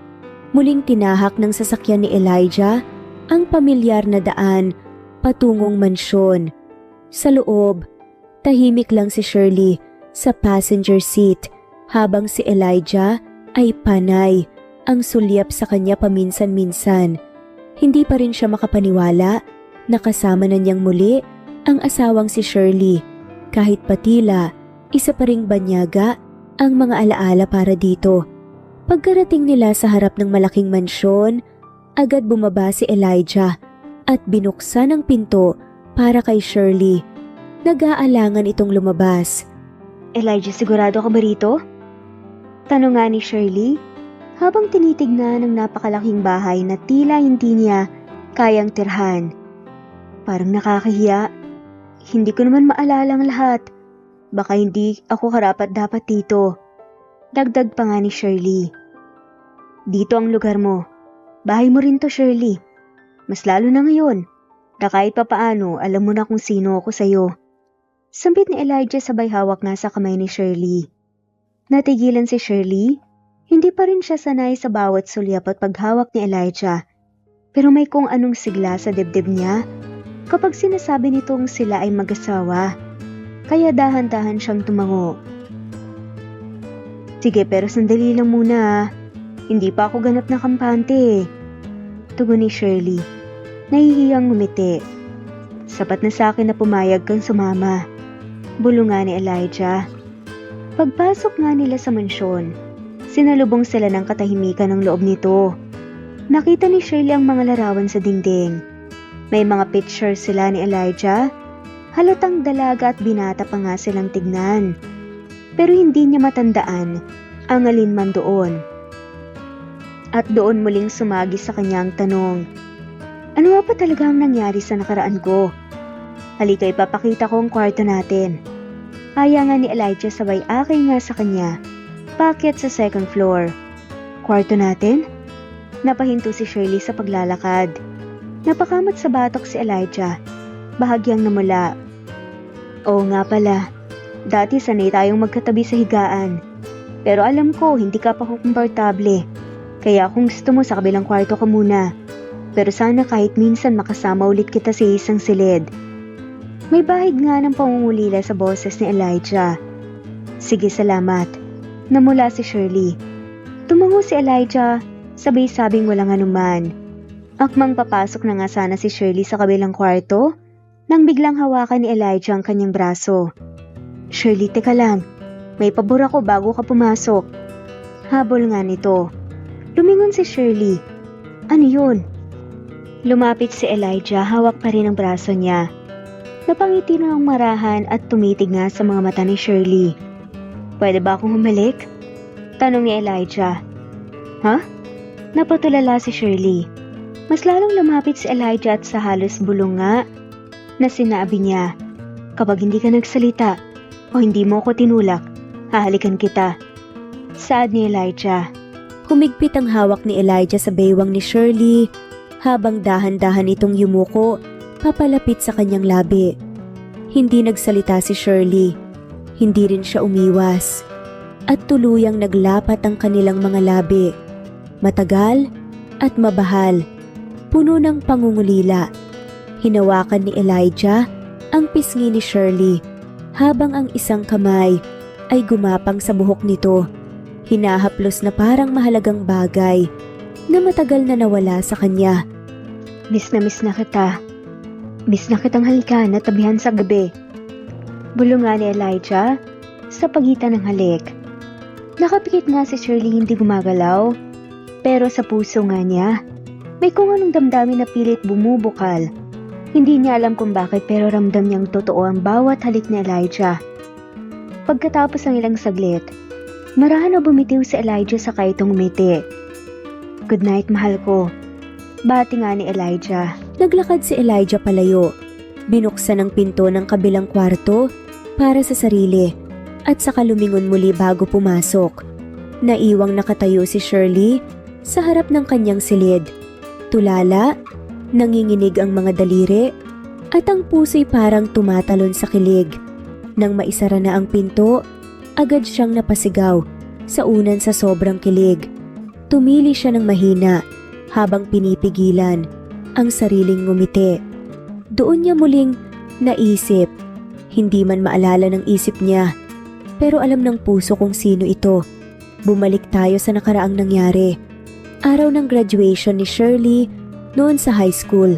A: Muling tinahak ng sasakyan ni Elijah ang pamilyar na daan patungong mansyon. Sa loob, tahimik lang si Shirley sa passenger seat habang si Elijah ay panay ang sulyap sa kanya paminsan-minsan. Hindi pa rin siya makapaniwala na kasama na niyang muli ang asawang si Shirley, kahit patila isa pa ring banyaga ang mga alaala para dito. Pagkarating nila sa harap ng malaking mansyon, agad bumaba si Elijah at binuksan ang pinto para kay Shirley. Nag-aalangan itong lumabas. Elijah, sigurado ka ba rito? Tanong nga ni Shirley habang tinitignan ang napakalaking bahay na tila hindi niya kayang tirhan. Parang nakakahiya. Hindi ko naman maalala ang lahat. Baka hindi ako karapat-dapat dito. Dagdag pa nga ni Shirley. Dito ang lugar mo. Bahay mo rin to, Shirley. Mas lalo na ngayon na kahit papaano alam mo na kung sino ako sa'yo. Sambit ni Elijah sabay hawak nga sa kamay ni Shirley. Natigilan si Shirley. Hindi pa rin siya sanay sa bawat sulyap at paghawak ni Elijah. Pero may kung anong sigla sa dibdib niya kapag sinasabi nitong sila ay mag-asawa. Kaya dahan-dahan siyang tumango. Sige, pero sandali lang muna. Hindi pa ako ganap na kampante. Tugon ni Shirley. Nahihiyang ngumiti. Sapat na sa akin na pumayag kang sumama. Bulong nga ni Elijah. Pagpasok nga nila sa mansyon, sinalubong sila ng katahimikan ng loob nito. Nakita ni Shirley ang mga larawan sa dingding. May mga pictures sila ni Elijah. Halatang dalaga at binata pa nga silang tignan. Pero hindi niya matandaan ang alinman doon. At doon muling sumagi sa kanyang tanong. Ano nga pa talaga ang nangyari sa nakaraan ko? Halika, ipapakita ko ang kwarto natin. Aya nga ni Elijah sabay akay nga sa kanya. Paakyat sa second floor. Kwarto natin? Napahinto si Shirley sa paglalakad. Napakamot sa batok si Elijah. Bahagyang namula. Oo nga pala. Dati sanay tayong magkatabi sa higaan. Pero alam ko hindi ka pa komportable. Kaya kung gusto mo sa kabilang kwarto ka muna. Pero sana kahit minsan makasama ulit kita sa isang silid. May bahid nga ng pangungulila sa boses ni Elijah. Sige, salamat. Namula si Shirley. Tumango si Elijah, sabay sabing walang anuman. Akmang papasok na nga sana si Shirley sa kabilang kwarto, nang biglang hawakan ni Elijah ang kanyang braso. Shirley, teka lang. May pabor ako bago ka pumasok. Habol nga nito. Lumingon si Shirley. Ano yun? Lumapit si Elijah, hawak pa rin ang braso niya. Napangiti na ang marahan at tumitig nga sa mga mata ni Shirley. Pwede ba akong humalik? Tanong ni Elijah. Ha? Napatulala si Shirley. Mas lalong lumapit si Elijah at sa halos bulong nga na sinabi niya, kapag hindi ka nagsalita o hindi mo ako tinulak, hahalikan kita. Saad ni Elijah. Humigpit ang hawak ni Elijah sa baywang ni Shirley habang dahan-dahan itong yumuko papalapit sa kanyang labi. Hindi nagsalita si Shirley. Hindi rin siya umiwas. At tuluyang naglapat ang kanilang mga labi. Matagal at mabahal. Puno ng pangungulila. Hinawakan ni Elijah ang pisngi ni Shirley habang ang isang kamay ay gumapang sa buhok nito. Hinahaplos na parang mahalagang bagay na matagal na nawala sa kanya. Miss na kita. Miss na kitang halikan at tabihan sa gabi. Bulungan ni Elijah sa pagitan ng halik. Nakapikit nga si Shirley, hindi gumagalaw. Pero sa puso nga niya, may kung anong damdamin na pilit bumubukal. Hindi niya alam kung bakit pero ramdam niyang totoo ang bawat halik ni Elijah. Pagkatapos ng ilang saglit, marahan na bumitiw si Elijah sa kaitong umiti. Good night, mahal ko. Bati nga ni Elijah. Naglakad si Elijah palayo. Binuksan ang pinto ng kabilang kwarto para sa sarili at saka lumingon muli bago pumasok. Naiwang nakatayo si Shirley sa harap ng kanyang silid. Tulala, nanginginig ang mga daliri at ang puso'y parang tumatalon sa kilig. Nang maisara na ang pinto, agad siyang napasigaw sa unan sa sobrang kilig. Tumili siya ng mahina habang pinipigilan ang sariling ngumiti. Doon niya muling naisip, hindi man maalala ng isip niya, pero alam ng puso kung sino ito. Bumalik tayo sa nakaraang nangyari. Araw ng graduation ni Shirley noon sa high school.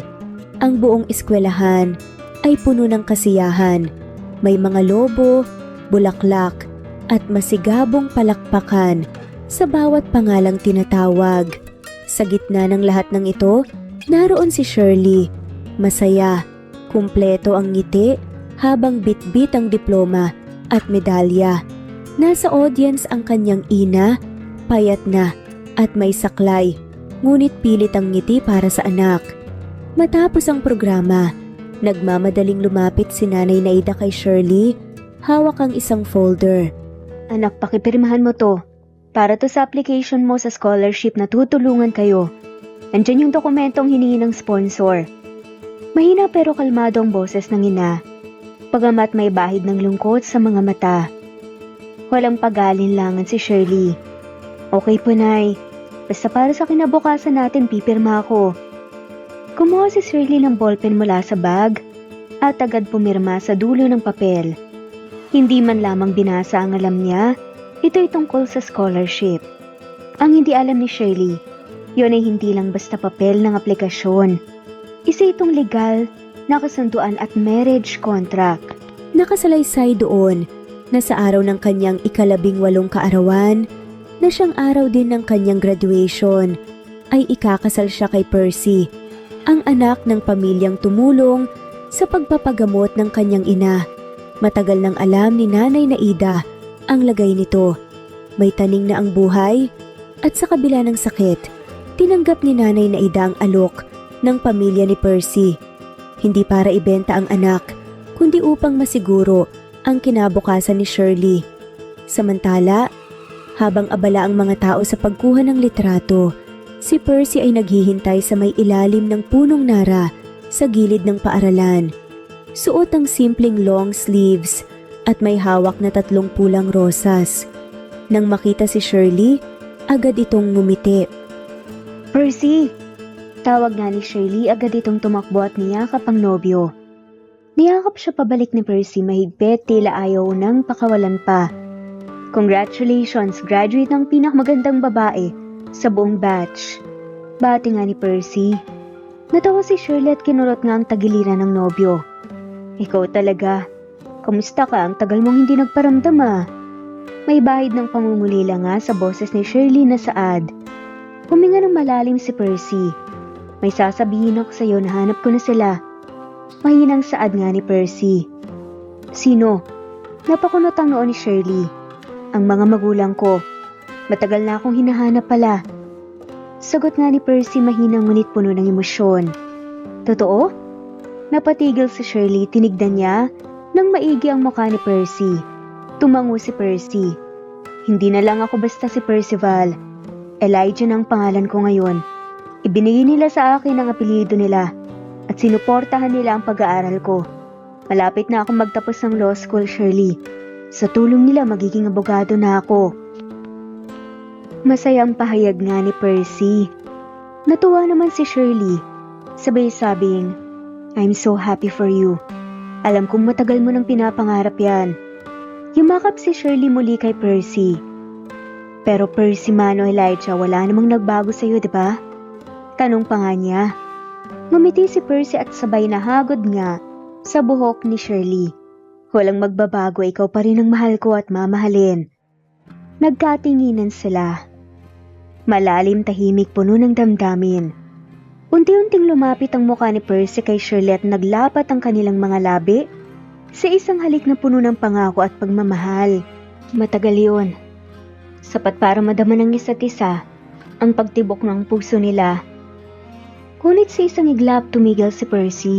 A: Ang buong eskwelahan ay puno ng kasiyahan. May mga lobo, bulaklak, at masigabong palakpakan sa bawat pangalang tinatawag. Sa gitna ng lahat ng ito, naroon si Shirley. Masaya, kumpleto ang ngiti habang bitbit ang diploma at medalya. Nasa audience ang kanyang ina, payat na at may saklay, ngunit pilit ang ngiti para sa anak. Matapos ang programa, nagmamadaling lumapit si Nanay Naida kay Shirley, hawak ang isang folder. Anak, pakipirmahan mo to. Para to sa application mo sa scholarship na tutulungan kayo. Nandyan yung dokumentong hiningi ng sponsor. Mahina pero kalmado ang boses ng ina. Pagamat may bahid ng lungkot sa mga mata. Walang pag-alinlangan si Shirley. Okay po, Nay. Basta para sa kinabukasan natin, pipirma ako. Kumuha si Shirley ng ballpen mula sa bag at agad pumirma sa dulo ng papel. Hindi man lamang binasa ang alam niya, ito'y tungkol sa scholarship. Ang hindi alam ni Shirley, yun ay hindi lang basta papel ng aplikasyon. Isa itong legal na kasunduan at marriage contract. Nakasalaysay doon na sa araw ng kanyang ika-18 kaarawan, na siyang araw din ng kanyang graduation, ay ikakasal siya kay Percy, ang anak ng pamilyang tumulong sa pagpapagamot ng kanyang ina. Matagal nang alam ni Nanay Naida ang lagay nito. May taning na ang buhay at sa kabila ng sakit, tinanggap ni Nanay Naida ang alok ng pamilya ni Percy. Hindi para ibenta ang anak, kundi upang masiguro ang kinabukasan ni Shirley. Samantala, habang abala ang mga tao sa pagkuha ng litrato, si Percy ay naghihintay sa may ilalim ng punong nara sa gilid ng paaralan. Suot ang simpleng long sleeves at may hawak na 3 pulang rosas. Nang makita si Shirley, agad itong ngumiti. Percy! Tawag nga ni Shirley, agad itong tumakbo at niyakap ang nobyo. Niyakap siya pabalik ni Percy mahigpit, tila ayaw nang pakawalan pa. Congratulations, graduate ng pinakamagandang babae sa buong batch. Bati nga ni Percy. Natawa si Shirley at kinurot nga ang tagiliran ng nobyo. Ikaw talaga. Kamusta ka? Ang tagal mong hindi nagparamdam ah. May bahid ng pangungulila nga sa boses ni Shirley na saad. Huminga ng malalim si Percy. May sasabihin ako sa'yo, nahanap ko na sila. Mahinang saad nga ni Percy. Sino? Napakunot ang noo ni Shirley. Ang mga magulang ko. Matagal na akong hinahanap pala. Sagot nga ni Percy mahinang ngunit puno ng emosyon. Totoo? Napatigil si Shirley, tinignan niya nang maigi ang mukha ni Percy. Tumango si Percy. Hindi na lang ako basta si Percival. Elijah na ang pangalan ko ngayon. Ibinigay nila sa akin ang apelyido nila at sinuportahan nila ang pag-aaral ko. Malapit na akong magtapos ng law school, Shirley. Sa tulong nila magiging abogado na ako. Masayang pahayag nga ni Percy. Natuwa naman si Shirley. Sabay sabing, I'm so happy for you. Alam kong matagal mo nang pinapangarap yan. Yumakap si Shirley muli kay Percy. Pero Percy Mano Elijah, wala namang nagbago sa'yo, di ba? Tanong pa nga niya. Ngumiti si Percy at sabay na hagod nga sa buhok ni Shirley. Walang magbabago, ikaw pa rin ang mahal ko at mamahalin. Nagkatinginan sila. Malalim, tahimik, puno ng damdamin. Unti-unting lumapit ang mukha ni Percy kay Shirley at naglapat ang kanilang mga labi sa isang halik na puno ng pangako at pagmamahal. Matagal yun. Sapat para madama ng isa't isa ang pagtibok ng puso nila. Ngunit sa isang iglap tumigil si Percy.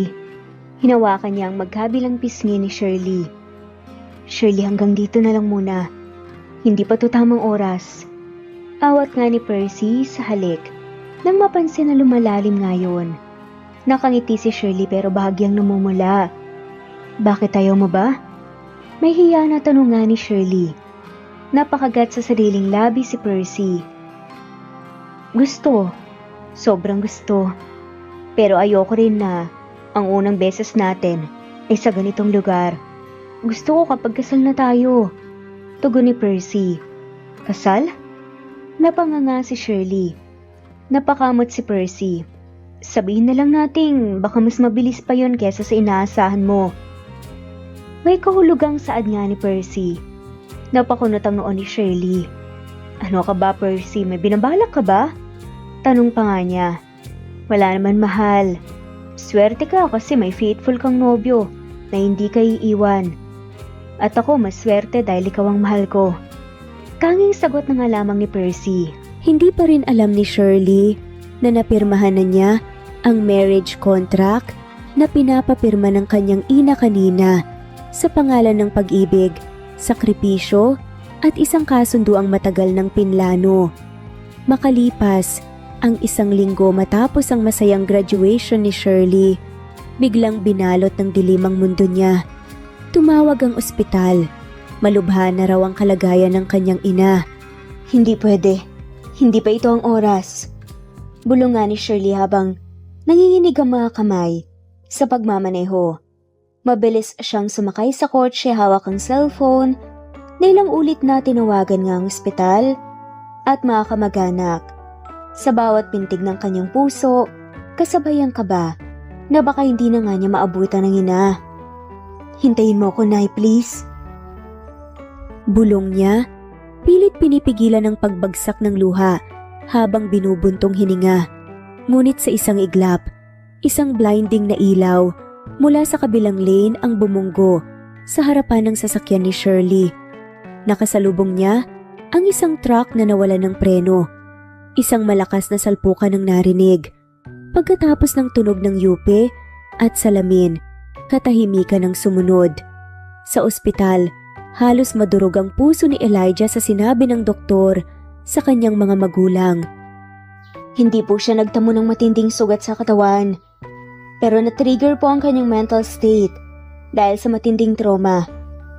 A: Hinawakan niya ang magkabilang pisngi ni Shirley. Shirley, hanggang dito na lang muna. Hindi pa to tamang oras. Awat nga ni Percy sa halik nang mapansin na lumalalim ngayon. Nakangiti si Shirley pero bahagyang namumula. Bakit ayaw mo ba? May hiya na tanong nga ni Shirley. Napakagat sa sariling labi si Percy. Gusto. Sobrang gusto. Pero ayoko rin na ang unang beses natin ay sa ganitong lugar. Gusto ko kapag kasal na tayo. Tugon ni Percy. Kasal? Napanganga si Shirley. Napakamot si Percy. Sabihin na lang nating baka mas mabilis pa yon kesa sa inaasahan mo. May kahulugang saad nga ni Percy. Napakunot ang noon ni Shirley. Ano ka ba, Percy? May binabalak ka ba? Tanong pa nga niya. Wala naman, mahal. Swerte ka kasi may faithful kang nobyo na hindi ka iiwan. At ako mas swerte dahil ikaw ang mahal ko. Tanging sagot na nga lamang ni Percy. Hindi pa rin alam ni Shirley na napirmahan na niya ang marriage contract na pinapapirma ng kanyang ina kanina sa pangalan ng pag-ibig, sakripisyo at isang kasunduang matagal ng pinlano. Makalipas ang 1 linggo matapos ang masayang graduation ni Shirley, biglang binalot ng dilim ang mundo niya. Tumawag ang ospital. Malubha na raw ang kalagayan ng kanyang ina. Hindi pwede. Hindi pa ito ang oras. Bulong nga ni Shirley habang nanginginig ang mga kamay sa pagmamaneho. Mabilis siyang sumakay sa kotse, hawak ang cellphone, na ilang ulit na tinawagan nga ang ospital at mga kamag-anak. Sa bawat pintig ng kanyang puso, kasabay ang kaba na baka hindi na nga niya maabutan ng ina. Hintayin mo ko, Nay, please. Bulong niya, pilit pinipigilan ang pagbagsak ng luha habang binubuntong hininga. Ngunit sa isang iglap, isang blinding na ilaw mula sa kabilang lane ang bumunggo sa harapan ng sasakyan ni Shirley. Nakasalubong niya ang isang truck na nawalan ng preno. Isang malakas na salpukan ang narinig. Pagkatapos ng tunog ng yupe at salamin, katahimikan ang sumunod. Sa ospital, halos madurog ang puso ni Elijah sa sinabi ng doktor sa kanyang mga magulang. Hindi po siya nagtamo ng matinding sugat sa katawan, pero na-trigger po ang kanyang mental state dahil sa matinding trauma.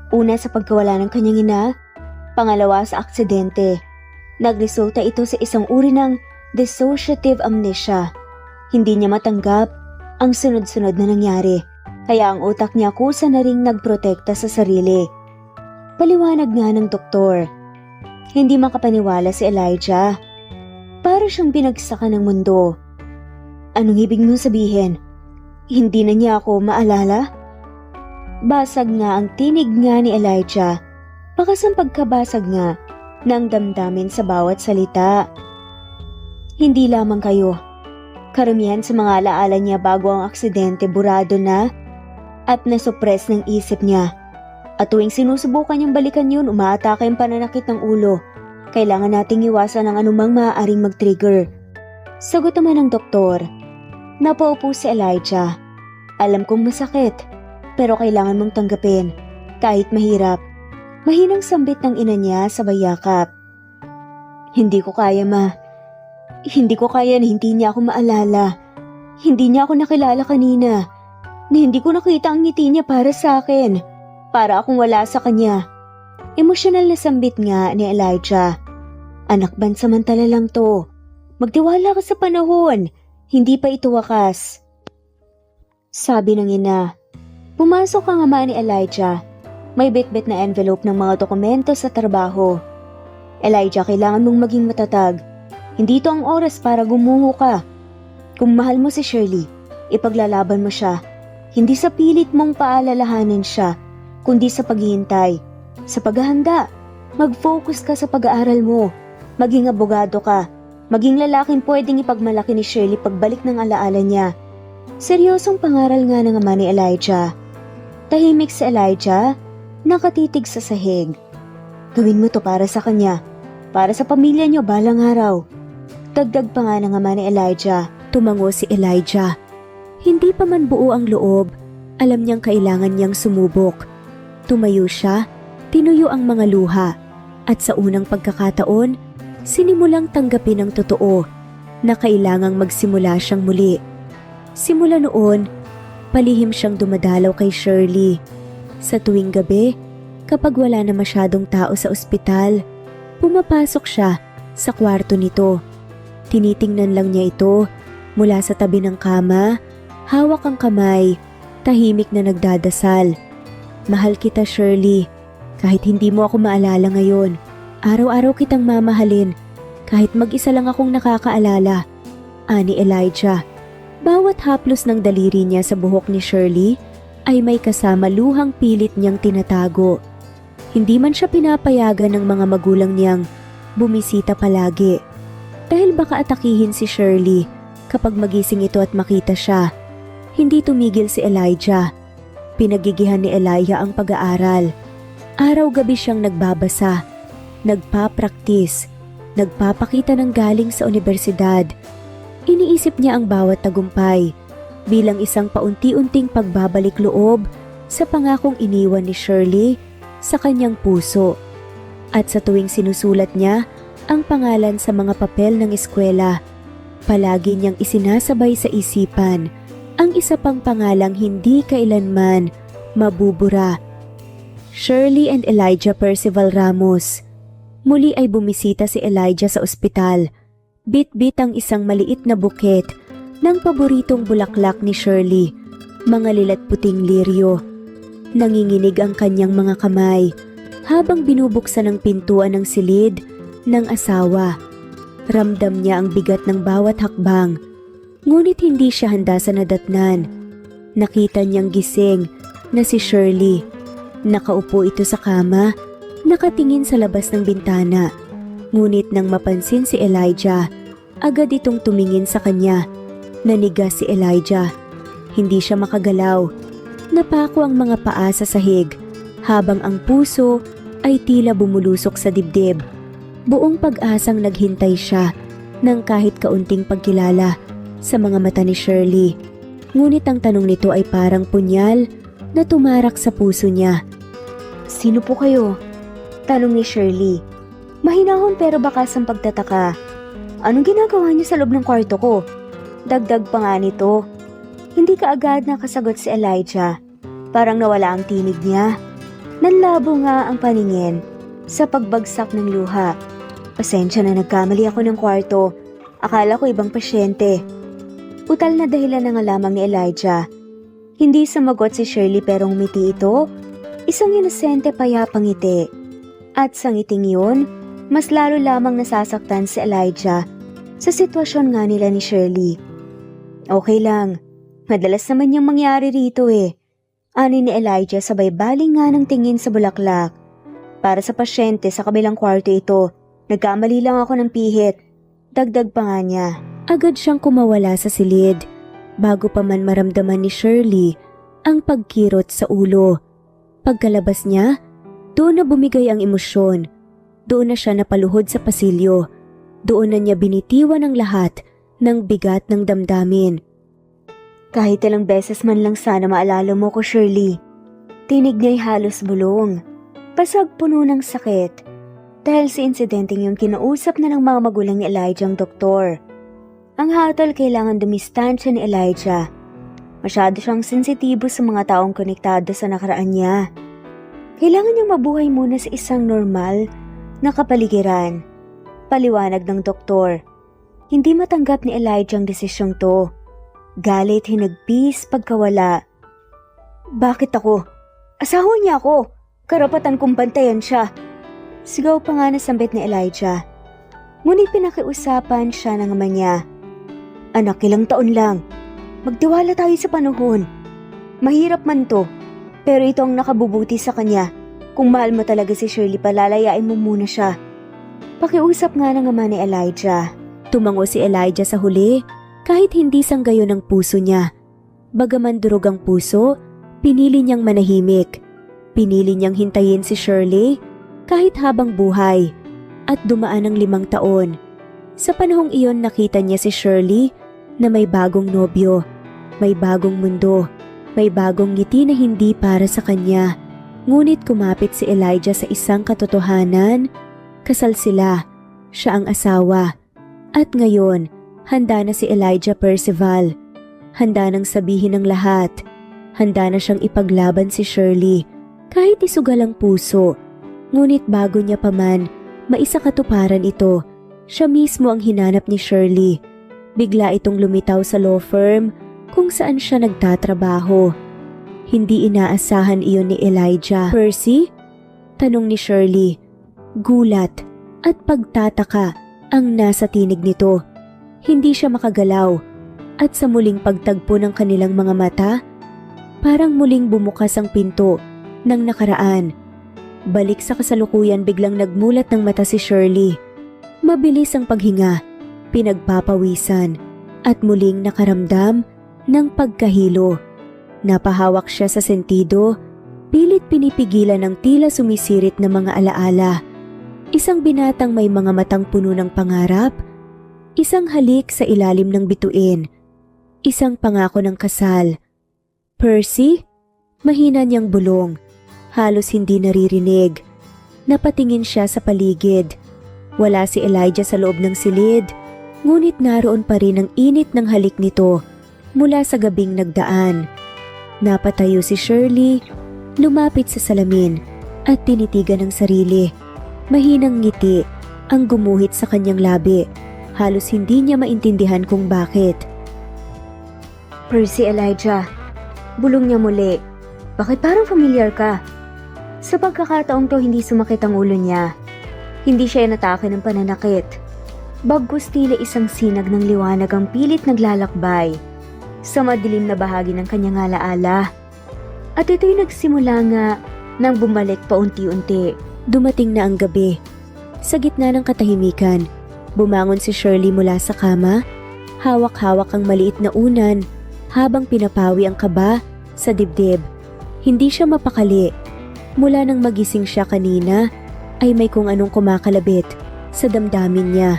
A: Una sa pagkawala ng kanyang ina, pangalawa sa aksidente. Nagresulta ito sa isang uri ng dissociative amnesia. Hindi niya matanggap ang sunod-sunod na nangyari, kaya ang utak niya kusa na ring nagprotekta sa sarili. Paliwanag nga ng doktor. Hindi makapaniwala si Elijah. Para siyang binagsakan ng mundo. Anong ibig mong sabihin? Hindi na niya ako maalala? Basag nga ang tinig nga ni Elijah. Bakas ang pagkabasag nga ng damdamin sa bawat salita. Hindi lamang kayo. Karamihan sa mga alaala niya bago ang aksidente burado na at nasupres ng isip niya. At tuwing sinusubukan niyang balikan yun, umaatake ang pananakit ng ulo. Kailangan nating iwasan ang anumang maaaring mag-trigger. Sagot naman ng doktor. Napaupo si Elijah. Alam kong masakit, pero kailangan mong tanggapin. Kahit mahirap. Mahinang sambit ng ina niya sa bayakap. Hindi ko kaya, Ma. Hindi ko kaya na hindi niya ako maalala. Hindi niya ako nakilala kanina. Na hindi ko nakita ang ngiti niya para sa akin. Para akong wala sa kanya. Emosyonal na sambit nga ni Elijah. Anak, bansamantala lang to. Magtiwala ka sa panahon. Hindi pa ito wakas. Sabi ng ina. Pumasok ang ama ni Elijah. May bitbit na envelope ng mga dokumento sa trabaho. Elijah, kailangan mong maging matatag. Hindi ito ang oras para gumungo ka. Kung mahal mo si Shirley, ipaglalaban mo siya. Hindi sa pilit mong paalalahanin siya, kundi sa paghihintay. Sa paghahanda, mag-focus ka sa pag-aaral mo. Maging abogado ka. Maging lalaking pwedeng ipagmalaki ni Shirley pagbalik ng alaala niya. Seryosong pangaral nga ng ama ni Elijah. Tahimik si Elijah, nakatitig sa sahig. Gawin mo to para sa kanya. Para sa pamilya niyo balang araw. Dagdag pa nga ng ama ni Elijah. Tumango si Elijah. Hindi pa man buo ang loob, alam niyang kailangan niyang sumubok. Tumayo siya, tinuyo ang mga luha, at sa unang pagkakataon, sinimulang tanggapin ang totoo na kailangang magsimula siyang muli. Simula noon, palihim siyang dumadalaw kay Shirley. Sa tuwing gabi, kapag wala na masyadong tao sa ospital, pumapasok siya sa kwarto nito. Tinitingnan lang niya ito mula sa tabi ng kama, hawak ang kamay, tahimik na nagdadasal. Mahal kita, Shirley. Kahit hindi mo ako maalala ngayon, araw-araw kitang mamahalin kahit mag-isa lang akong nakakaalala. Ani Elijah. Bawat haplos ng daliri niya sa buhok ni Shirley ay may kasama luhang pilit niyang tinatago. Hindi man siya pinapayagan ng mga magulang niyang bumisita palagi. Dahil baka atakihin si Shirley kapag magising ito at makita siya. Hindi tumigil si Elijah. Pinagigihan ni Elijah ang pag-aaral. Araw-gabi siyang nagbabasa, nagpa-practice, nagpapakita ng galing sa universidad. Iniisip niya ang bawat tagumpay bilang isang paunti-unting pagbabalik loob sa pangakong iniwan ni Shirley sa kanyang puso. At sa tuwing sinusulat niya ang pangalan sa mga papel ng eskwela, palagi niyang isinasabay sa isipan ang isa pang pangalang hindi kailanman mabubura. Shirley and Elijah Percival Ramos. Muli ay bumisita si Elijah sa ospital. Bit-bit ang isang maliit na buket ng paboritong bulaklak ni Shirley, mga lilat puting liryo. Nanginginig ang kanyang mga kamay habang binubuksan ang pintuan ng silid ng asawa. Ramdam niya ang bigat ng bawat hakbang, ngunit hindi siya handa sa nadatnan. Nakita niyang gising na si Shirley. Nakaupo ito sa kama, nakatingin sa labas ng bintana. Ngunit nang mapansin si Elijah, agad itong tumingin sa kanya. Nanigas si Elijah. Hindi siya makagalaw. Napako ang mga paa sa sahig, habang ang puso ay tila bumulusok sa dibdib. Buong pag-asang naghintay siya ng kahit kaunting pagkilala sa mga mata ni Shirley. Ngunit ang tanong nito ay parang punyal na tumarak sa puso niya. Sino po kayo? Tanong ni Shirley. Mahinahon pero bakas ang pagtataka. Anong ginagawa niyo sa loob ng kwarto ko? Dagdag pa nga nito. Hindi kaagad nakasagot si Elijah. Parang nawala ang tinig niya. Nanlabo nga ang paningin sa pagbagsak ng luha. Pasensya na nagkamali ako ng kwarto. Akala ko ibang pasyente. Utal na dahilan na nga lamang ni Elijah. Hindi sumagot si Shirley pero ngumiti ito. Isang inosente payapang ngiti. At sa ngiting yun, mas lalo lamang nasasaktan si Elijah sa sitwasyon nga nila ni Shirley. Okay lang. Madalas naman yung mangyari rito eh. Ani ni Elijah sabay baling nga ng tingin sa bulaklak. Para sa pasyente sa kabilang kwarto ito, nagkamali lang ako ng pihit. Dagdag pa nga niya. Agad siyang kumawala sa silid bago pa man maramdaman ni Shirley ang pagkirot sa ulo. Pagkalabas niya, doon na bumigay ang emosyon. Doon na siya napaluhod sa pasilyo. Doon na niya binitiwan ang lahat ng bigat ng damdamin. Kahit ilang beses man lang sana maalala mo ko, Shirley. Tinig niya'y halos bulong. Pasag puno ng sakit. Dahil sa insidenteng yung kinausap na ng mga magulang ni Elijah ang doktor. Ang hatol kailangan dumistansya ni Elijah. Masyado siyang sensitibo sa mga taong konektado sa nakaraan niya. Kailangan niyang mabuhay muna sa isang normal na kapaligiran. Paliwanag ng doktor. Hindi matanggap ni Elijah ang desisyong to. Galit, hinagpis, pagkawala. Bakit ako? Asawa niya ako. Karapatan kong bantayan siya. Sigaw pa nga nasambit ni Elijah. Ngunit pinakiusapan siya ng ama niya. Anak, ilang taon lang. Magtiwala tayo sa panahon. Mahirap man to, pero ito ang nakabubuti sa kanya. Kung mahal mo talaga si Shirley, palalayain mo muna siya. Pakiusap nga ng ama ni Elijah. Tumango si Elijah sa huli, kahit hindi sanggayon ang puso niya. Bagaman durog ang puso, pinili niyang manahimik. Pinili niyang hintayin si Shirley kahit habang buhay, at dumaan ang 5 taon. Sa panahong iyon nakita niya si Shirley na may bagong nobyo, may bagong mundo, may bagong ngiti na hindi para sa kanya. Ngunit kumapit si Elijah sa isang katotohanan, kasal sila, siya ang asawa. At ngayon, handa na si Elijah Percival. Handa nang sabihin ng lahat. Handa na siyang ipaglaban si Shirley, kahit isugal ang puso. Ngunit bago niya pa man maisakatuparan ito, siya mismo ang hinanap ni Shirley. Bigla itong lumitaw sa law firm kung saan siya nagtatrabaho. Hindi inaasahan iyon ni Elijah. Percy? Tanong ni Shirley. Gulat at pagtataka ang nasa tinig nito. Hindi siya makagalaw, at sa muling pagtagpo ng kanilang mga mata, parang muling bumukas ang pinto ng nakaraan. Balik sa kasalukuyan, biglang nagmulat ng mata si Shirley. Mabilis ang paghinga, pinagpapawisan, at muling nakaramdam ng pagkahilo. Napahawak siya sa sentido, pilit pinipigilan ng tila sumisirit na mga alaala. Isang binatang may mga matang puno ng pangarap, isang halik sa ilalim ng bituin, isang pangako ng kasal. Percy? Mahina niyang bulong, halos hindi naririnig. Napatingin siya sa paligid. Wala si Elijah sa loob ng silid, ngunit naroon pa rin ang init ng halik nito mula sa gabing nagdaan. Napatayo si Shirley, lumapit sa salamin at tinitigan ang sarili. Mahinang ngiti ang gumuhit sa kanyang labi. Halos hindi niya maintindihan kung bakit. Percy, Elijah. Bulong niya muli. Bakit parang familiar ka? Sa pagkakataong to, hindi sumakit ang ulo niya. Hindi siya inatake ng pananakit. Bagkus tila isang sinag ng liwanag ang pilit naglalakbay sa madilim na bahagi ng kanyang alaala. At ito'y nagsimula nga nang bumalik paunti-unti. Dumating na ang gabi. Sa gitna ng katahimikan, bumangon si Shirley mula sa kama. Hawak-hawak ang maliit na unan habang pinapawi ang kaba sa dibdib. Hindi siya mapakali. Mula nang magising siya kanina, ay may kung anong kumakalabit sa damdamin niya.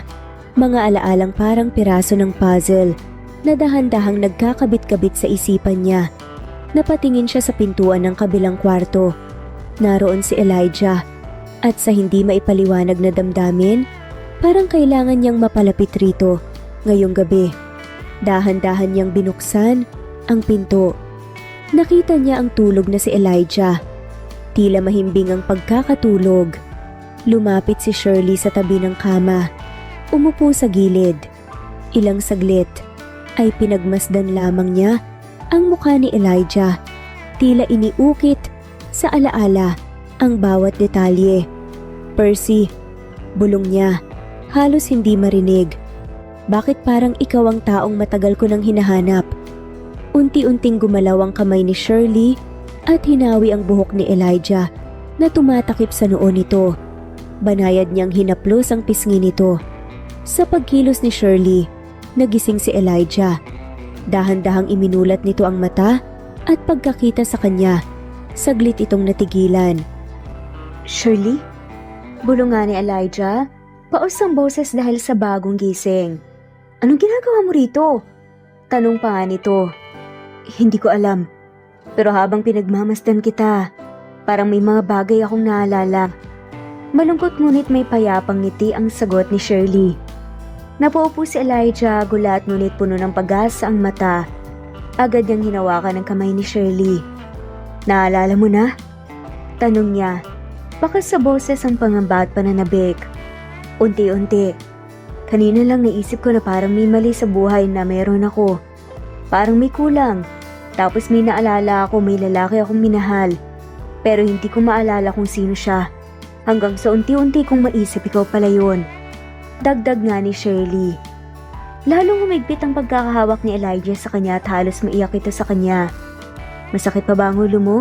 A: Mga alaalang parang piraso ng puzzle na dahan-dahang nagkakabit-kabit sa isipan niya. Napatingin siya sa pintuan ng kabilang kwarto. Naroon si Elijah, at sa hindi maipaliwanag na damdamin, parang kailangan niyang mapalapit rito ngayong gabi. Dahan-dahan niyang binuksan ang pinto. Nakita niya ang tulog na si Elijah. Tila mahimbing ang pagkakatulog. Lumapit si Shirley sa tabi ng kama. Umupo sa gilid. Ilang saglit ay pinagmasdan lamang niya ang mukha ni Elijah. Tila iniukit sa alaala ang bawat detalye. Percy, bulong niya, halos hindi marinig. Bakit parang ikaw ang taong matagal ko nang hinahanap? Unti-unting gumalaw ang kamay ni Shirley at hinawi ang buhok ni Elijah na tumatakip sa noo nito. Banayad niyang hinaplos ang pisngi nito. Sa pagkilos ni Shirley, nagising si Elijah. Dahan-dahang iminulat nito ang mata at pagkakita sa kanya, saglit itong natigilan. Shirley? Bulong nga ni Elijah, paos ang boses dahil sa bagong gising. Anong ginagawa mo rito? Tanong pa nga nito. Hindi ko alam, pero habang pinagmamasdan kita, parang may mga bagay akong naalala. Malungkot ngunit may payapang ngiti ang sagot ni Shirley. Napaupo si Elijah, gulat ngunit puno ng pag-asa ang mata. Agad niyang hinawakan ang kamay ni Shirley. "Naalala mo na?" tanong niya. Baka sa boses ang pangamba at pananabik. "Unti-unti. Kanina lang naisip ko na parang may mali sa buhay na meron ako. Parang may kulang. Tapos may naalala ako may lalaki akong minahal. Pero hindi ko maalala kung sino siya. Hanggang sa unti-unti kong maisip ikaw pala yun." Dagdag nga ni Shirley. Lalong humigpit ang pagkakahawak ni Elijah sa kanya at halos maiyak ito sa kanya. "Masakit pa ba ang ulo mo?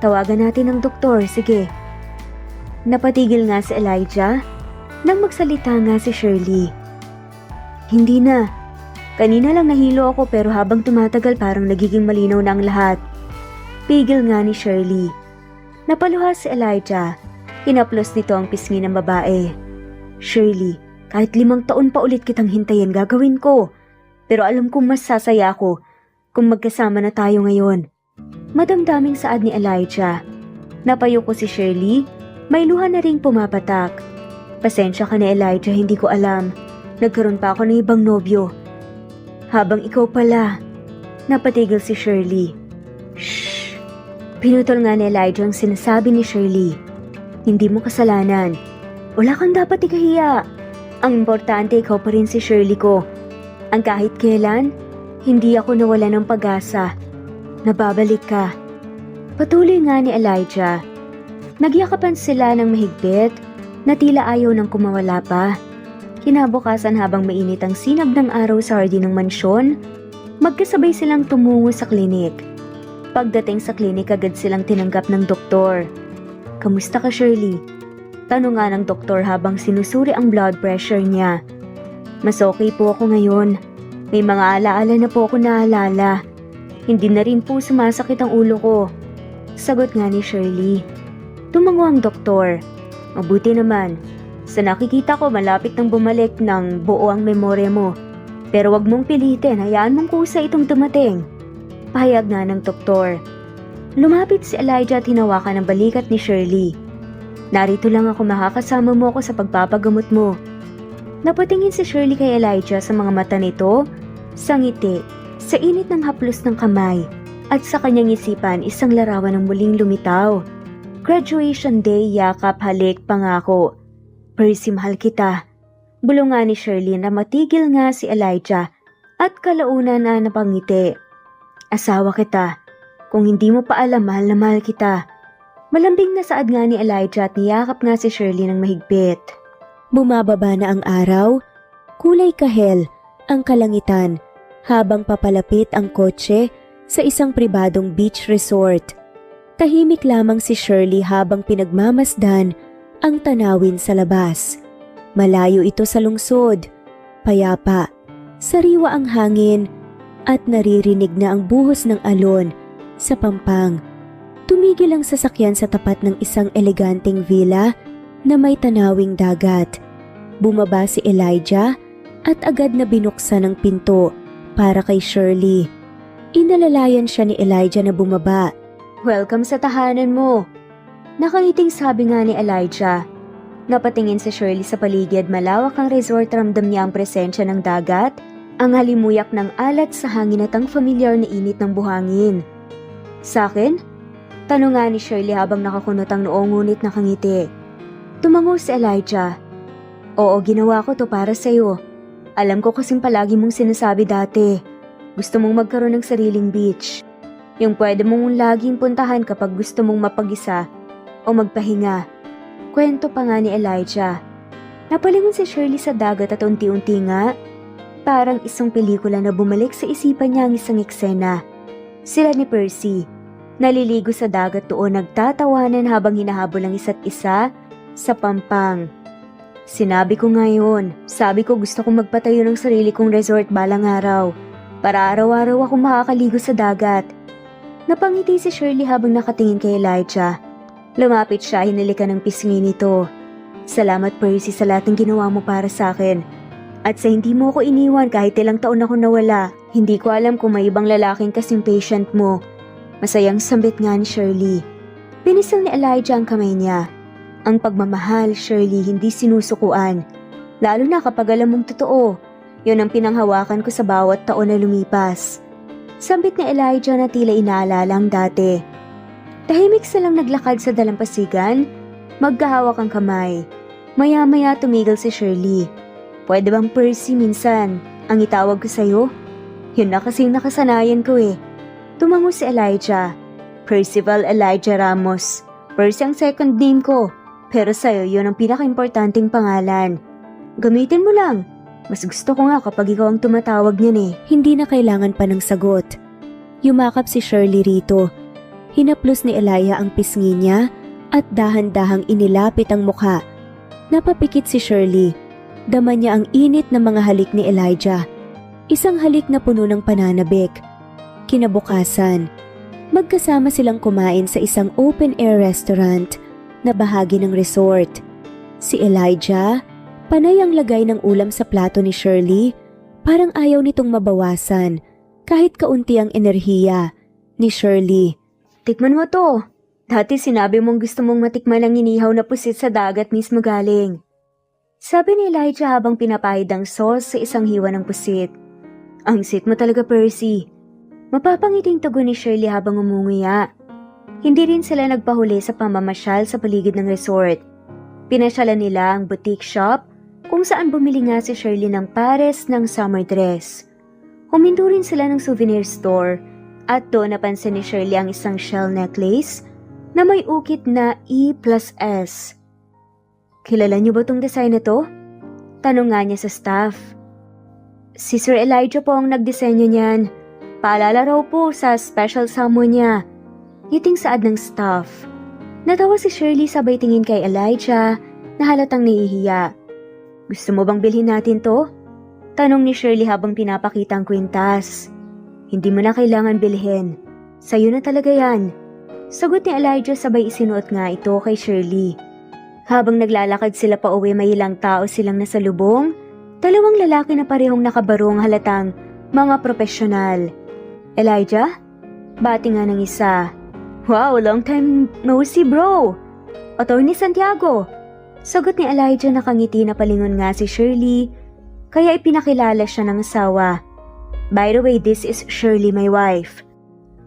A: Tawagan natin ang doktor, sige." Napatigil nga si Elijah nang magsalita nga si Shirley. "Hindi na. Kanina lang nahilo ako pero habang tumatagal parang nagiging malinaw na ang lahat." Pigil nga ni Shirley. Napaluha si Elijah. Hinaplos nito ang pisngi ng babae. "Shirley, kahit 5 taon pa ulit kitang hintayin gagawin ko. Pero alam kong mas sasaya ako kung magkasama na tayo ngayon." Madamdaming saad ni Elijah. Napayuko si Shirley, may luha na ring pumapatak. "Pasensya ka na Elijah, hindi ko alam. Nagkaroon pa ako ng ibang nobyo. Habang ikaw pala." Napatigil si Shirley. "Shh!" Pinutol nga ni Elijah ang sinasabi ni Shirley. "Hindi mo kasalanan. Wala kang dapat ikahiya. Ang importante ikaw pa rin si Shirley ko. Ang kahit kailan, hindi ako nawala ng pag-asa. Nababalik ka." Patuloy nga ni Elijah. Nagyakapan sila ng mahigpit na tila ayaw nang kumawala pa. Kinabukasan habang mainit ang sinag ng araw sa hardin ng mansyon, magkasabay silang tumungo sa klinik. Pagdating sa klinik agad silang tinanggap ng doktor. "Kamusta ka Shirley?" tanong nga ng doktor habang sinusuri ang blood pressure niya. "Mas okay po ako ngayon. May mga alaala na po ako naalala. Hindi na rin po sumasakit ang ulo ko." Sagot nga ni Shirley. Tumango ang doktor. "Mabuti naman. Sa nakikita ko malapit nang bumalik ng buo ang memorya mo. Pero wag mong pilitin, hayaan mong kusa itong dumating." Pahayag nga ng doktor. Lumapit si Elijah at hinawakan ang balikat ni Shirley. "Narito lang ako, makakasama mo ako sa pagpapagamot mo." Napatingin si Shirley kay Elijah sa mga mata nito, sa ngiti, sa init ng haplos ng kamay, at sa kanyang isipan isang larawan ng muling lumitaw. Graduation day, yakap, halik, pangako. "Percy, mahal kita." Bulungan ni Shirley na matigil nga si Elijah at kalaunan na napangiti. "Asawa kita. Kung hindi mo pa alam, mahal na mahal kita." Malambing na saad nga ni Elijah at niyakap nga si Shirley ng mahigpit. Bumababa na ang araw, kulay kahel ang kalangitan habang papalapit ang kotse sa isang pribadong beach resort. Tahimik lamang si Shirley habang pinagmamasdan ang tanawin sa labas. Malayo ito sa lungsod, payapa, sariwa ang hangin at naririnig na ang buhos ng alon sa pampang. Tumigil ang sasakyan sa tapat ng isang eleganteng villa na may tanawing dagat. Bumaba si Elijah at agad na binuksan ang pinto para kay Shirley. Inalalayan siya ni Elijah na bumaba. "Welcome sa tahanan mo." Nakangiting sabi nga ni Elijah. Napatingin si Shirley sa paligid, malawak ang resort, ramdam niya ang presensya ng dagat, ang halimuyak ng alat sa hangin at ang familiar na init ng buhangin. "Sa akin?" tanong nga ni Shirley habang nakakunot ang noo ngunit nakangiti. Tumango si Elijah. "Oo, ginawa ko to para sa'yo. Alam ko kasing palagi mong sinasabi dati. Gusto mong magkaroon ng sariling beach. Yung pwede mong laging puntahan kapag gusto mong mapag-isa o magpahinga." Kwento pa nga ni Elijah. Napalingon si Shirley sa dagat at unti-unti nga, parang isang pelikula na bumalik sa isipan niya ang isang eksena. Sila ni Percy, naliligo sa dagat doon, nagtatawanan habang hinahabol ang isa't isa sa pampang. "Sinabi ko ngayon, sabi ko gusto kong magpatayo ng sarili kong resort balang araw, para araw-araw akong makakaligo sa dagat." Napangiti si Shirley habang nakatingin kay Elijah. Lumapit siya, hinalikan ng pisngi nito. "Salamat Percy sa lahat ng ginawa mo para sa akin. At sa hindi mo ko iniwan kahit ilang taon ako nawala. Hindi ko alam kung may ibang lalaking kasing patient mo." Masayang sambit nga ni Shirley. Pinisil ni Elijah ang kamay niya. Ang pagmamahal, Shirley, hindi sinusukuan. Lalo na kapag alam mong totoo. Yun ang pinanghawakan ko sa bawat taon na lumipas. Sambit ni Elijah na tila inaalala ang dati. Tahimik silang naglakad sa dalampasigan, magkahawak ang kamay. Maya-maya tumigil si Shirley. Pwede bang Percy minsan ang itawag ko sa'yo? Yun na kasing nakasanayan ko eh. Tumango si Elijah. Percival Elijah Ramos. Percy ang second name ko, pero sa'yo yun ang pinaka-importanting pangalan. Gamitin mo lang. Mas gusto ko nga kapag ikaw ang tumatawag niyan eh. Hindi na kailangan pa ng sagot. Yumakap si Shirley rito. Hinaplos ni Elijah ang pisngi niya at dahan-dahang inilapit ang mukha. Napapikit si Shirley. Dama niya ang init na mga halik ni Elijah. Isang halik na puno ng pananabik. Kinabukasan, magkasama silang kumain sa isang open-air restaurant na bahagi ng resort. Si Elijah, panay ang lagay ng ulam sa plato ni Shirley, parang ayaw nitong mabawasan kahit kaunti ang enerhiya ni Shirley. Tikman mo to. Dati sinabi mong gusto mong matikman ang inihaw na pusit sa dagat mismo galing. Sabi ni Elijah habang pinapahid ang sauce sa isang hiwa ng pusit. Ang sweet mo talaga, Percy. Mapapangiting tugon ni Shirley habang umunguya. Hindi rin sila nagpahuli sa pamamasyal sa paligid ng resort. Pinasyalan nila ang boutique shop kung saan bumili nga si Shirley ng pares ng summer dress. Huminto rin sila ng souvenir store at doon napansin ni Shirley ang isang shell necklace na may ukit na E+S. Kilala niyo ba tong design na to? Tanong nga niya sa staff. Si Sir Elijah po ang nagdisenyo niyan. Paalala raw po sa special summon niya. Ngiting saad ng staff. Natawa si Shirley sabay tingin kay Elijah na halatang nahihiya. Gusto mo bang bilhin natin to? Tanong ni Shirley habang pinapakita ang kwintas. Hindi mo na kailangan bilhin. Sa'yo na talaga yan. Sagot ni Elijah sabay isinuot nga ito kay Shirley. Habang naglalakad sila pa uwi may ilang tao silang nasa lubong, dalawang lalaki na parehong nakabarong halatang mga profesional. Elijah? Bati nga ng isa. Wow, long time no see bro. Attorney Santiago. Sagot ni Elijah nakangiti na palingon nga si Shirley, kaya ipinakilala siya ng asawa. By the way, this is Shirley, my wife.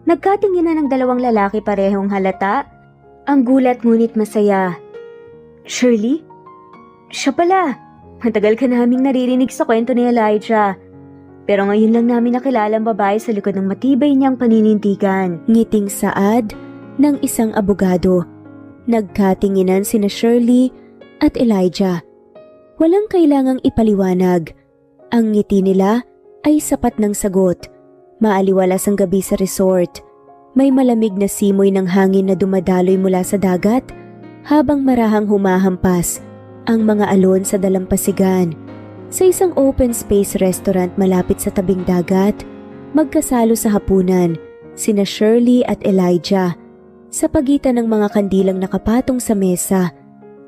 A: Nagkatinginan ng dalawang lalaki parehong halata, ang gulat ngunit masaya. Shirley? Siya pala. Matagal ka naming naririnig sa kwento ni Elijah. Pero ngayon lang namin nakilala ang babae sa likod ng matibay niyang paninindigan. Ngiting saad ng isang abogado. Nagkatinginan sina Shirley at Elijah. Walang kailangang ipaliwanag. Ang ngiti nila ay sapat ng sagot. Maaliwalas ang gabi sa resort. May malamig na simoy ng hangin na dumadaloy mula sa dagat habang marahang humahampas ang mga alon sa dalampasigan. Sa isang open space restaurant malapit sa tabing dagat, magkasalo sa hapunan sina Shirley at Elijah. Sa pagitan ng mga kandilang nakapatong sa mesa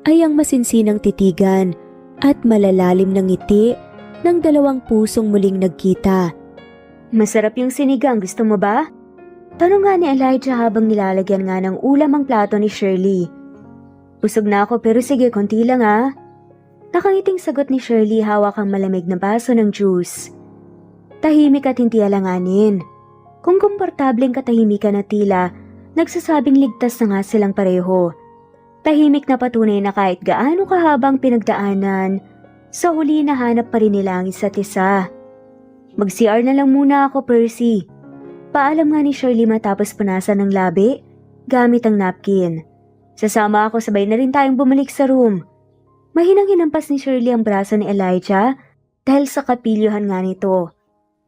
A: ay ang masinsinang titigan at malalalim na ngiti ng dalawang pusong muling nagkita. Masarap yung sinigang, gusto mo ba? Tanong nga ni Elijah habang nilalagyan nga ng ulam ang plato ni Shirley. Busog na ako pero sige, konti lang ah. Nakangiting sagot ni Shirley hawak ang malamig na baso ng juice. Tahimik at hindi alanganin. Kung komportableng katahimikan na tila, nagsasabing ligtas na nga silang pareho. Tahimik na patunay na kahit gaano kahabang pinagdaanan, sa huli nahanap pa rin nila ang isa't isa. Mag-CR na lang muna ako, Percy. Paalam nga ni Shirley matapos punasan ng labi gamit ang napkin. Sasama ako, sabay na rin tayong bumalik sa room. Mahinang hinampas ni Shirley ang braso ni Elijah dahil sa kapilyuhan nga nito.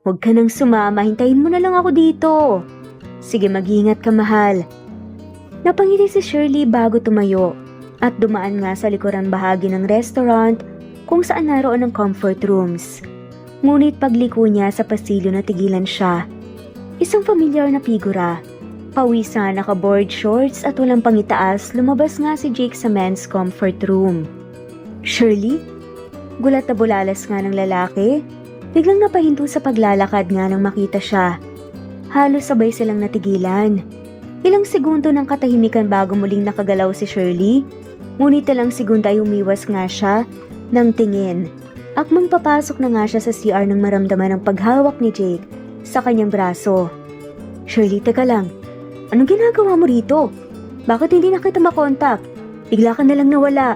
A: Huwag ka nang sumama, hintayin mo na lang ako dito. Sige, mag-ingat ka, mahal. Napangiti si Shirley bago tumayo at dumaan nga sa likuran bahagi ng restaurant kung saan naroon ang comfort rooms. Ngunit pagliko niya sa pasilyo na tigilan siya. Isang familiar na figura. Pawisan, naka-board shorts at walang pangitaas, lumabas nga si Jake sa men's comfort room. Shirley? Gulat na bulalas nga ng lalaki. Biglang napahinto sa paglalakad nga nang makita siya. Halos sabay silang natigilan. Ilang segundo ng katahimikan bago muling nakagalaw si Shirley. Ngunit ilang segundo ay umiwas nga siya ng tingin. Akmang papasok na nga siya sa CR nang maramdaman ang paghawak ni Jake sa kanyang braso. Shirley, teka lang. Anong ginagawa mo rito? Bakit hindi na kita makontak? Bigla ka nalang nawala.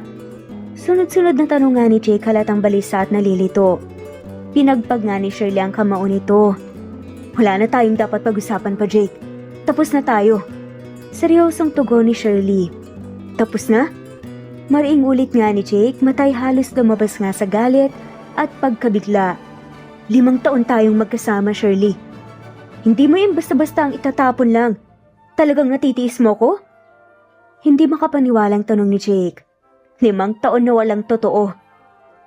A: Sunod-sunod na tanong nga ni Jake halatang balisa at nalilito. Pinagpag nga ni Shirley ang kamao nito. Wala na tayong dapat pag-usapan pa, Jake. Tapos na tayo. Seryosong tugon ni Shirley. Tapos na? Mariing ulit nga ni Jake, matay halos lumabas nga sa galit at pagkabigla. 5 taon tayong magkasama, Shirley. Hindi mo yun basta-basta ang itatapon lang. Talagang natitiis mo ko? Hindi makapaniwalang tanong ni Jake. 5 taon na walang totoo.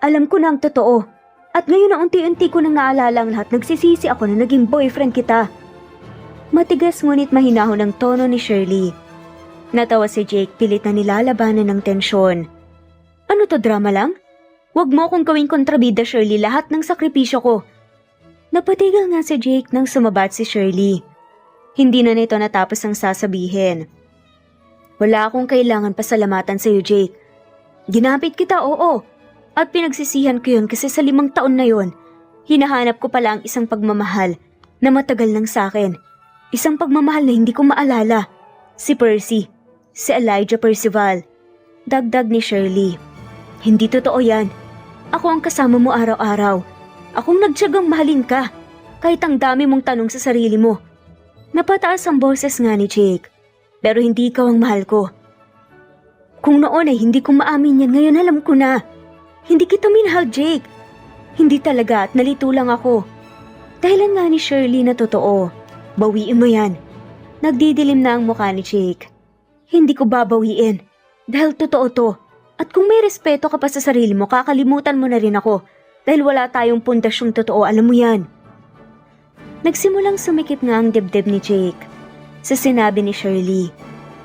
A: Alam ko na ang totoo. At ngayon na unti-unti ko nang naalala ang lahat, nagsisisi ako na naging boyfriend kita. Matigas ngunit mahinahon ang tono ni Shirley. Natawa si Jake, pilit na nilalabanan ng tensyon. Ano to, drama lang? Huwag mo akong gawing kontrabida, Shirley, lahat ng sakripisyo ko. Napatigil nga si Jake nang sumabat si Shirley. Hindi na nito natapos ang sasabihin. Wala akong kailangan pasalamatan sa iyo, Jake. Ginapit kita, oo. At pinagsisihan ko yun kasi sa 5 taon na yon, hinahanap ko pala ang isang pagmamahal na matagal lang sa akin. Isang pagmamahal na hindi ko maalala. Si Percy. Si Elijah Percival. Dagdag ni Shirley. Hindi totoo yan. Ako ang kasama mo araw-araw. Akong nagtiyagang mahalin ka. Kahit ang dami mong tanong sa sarili mo. Napataas ang boses nga ni Jake. Pero hindi ikaw ang mahal ko. Kung noon ay hindi ko maamin yan, ngayon alam ko na. Hindi kita minahal, Jake. Hindi talaga at nalito lang ako. Dahilan nga ni Shirley na totoo. Bawiin mo yan. Nagdidilim na ang mukha ni Jake. Hindi ko babawiin. Dahil totoo to. At kung may respeto ka pa sa sarili mo, kakalimutan mo na rin ako. Dahil wala tayong pundasyong totoo, alam mo yan. Nagsimulang sumikip nga ang dibdib ni Jake sa sinabi ni Shirley.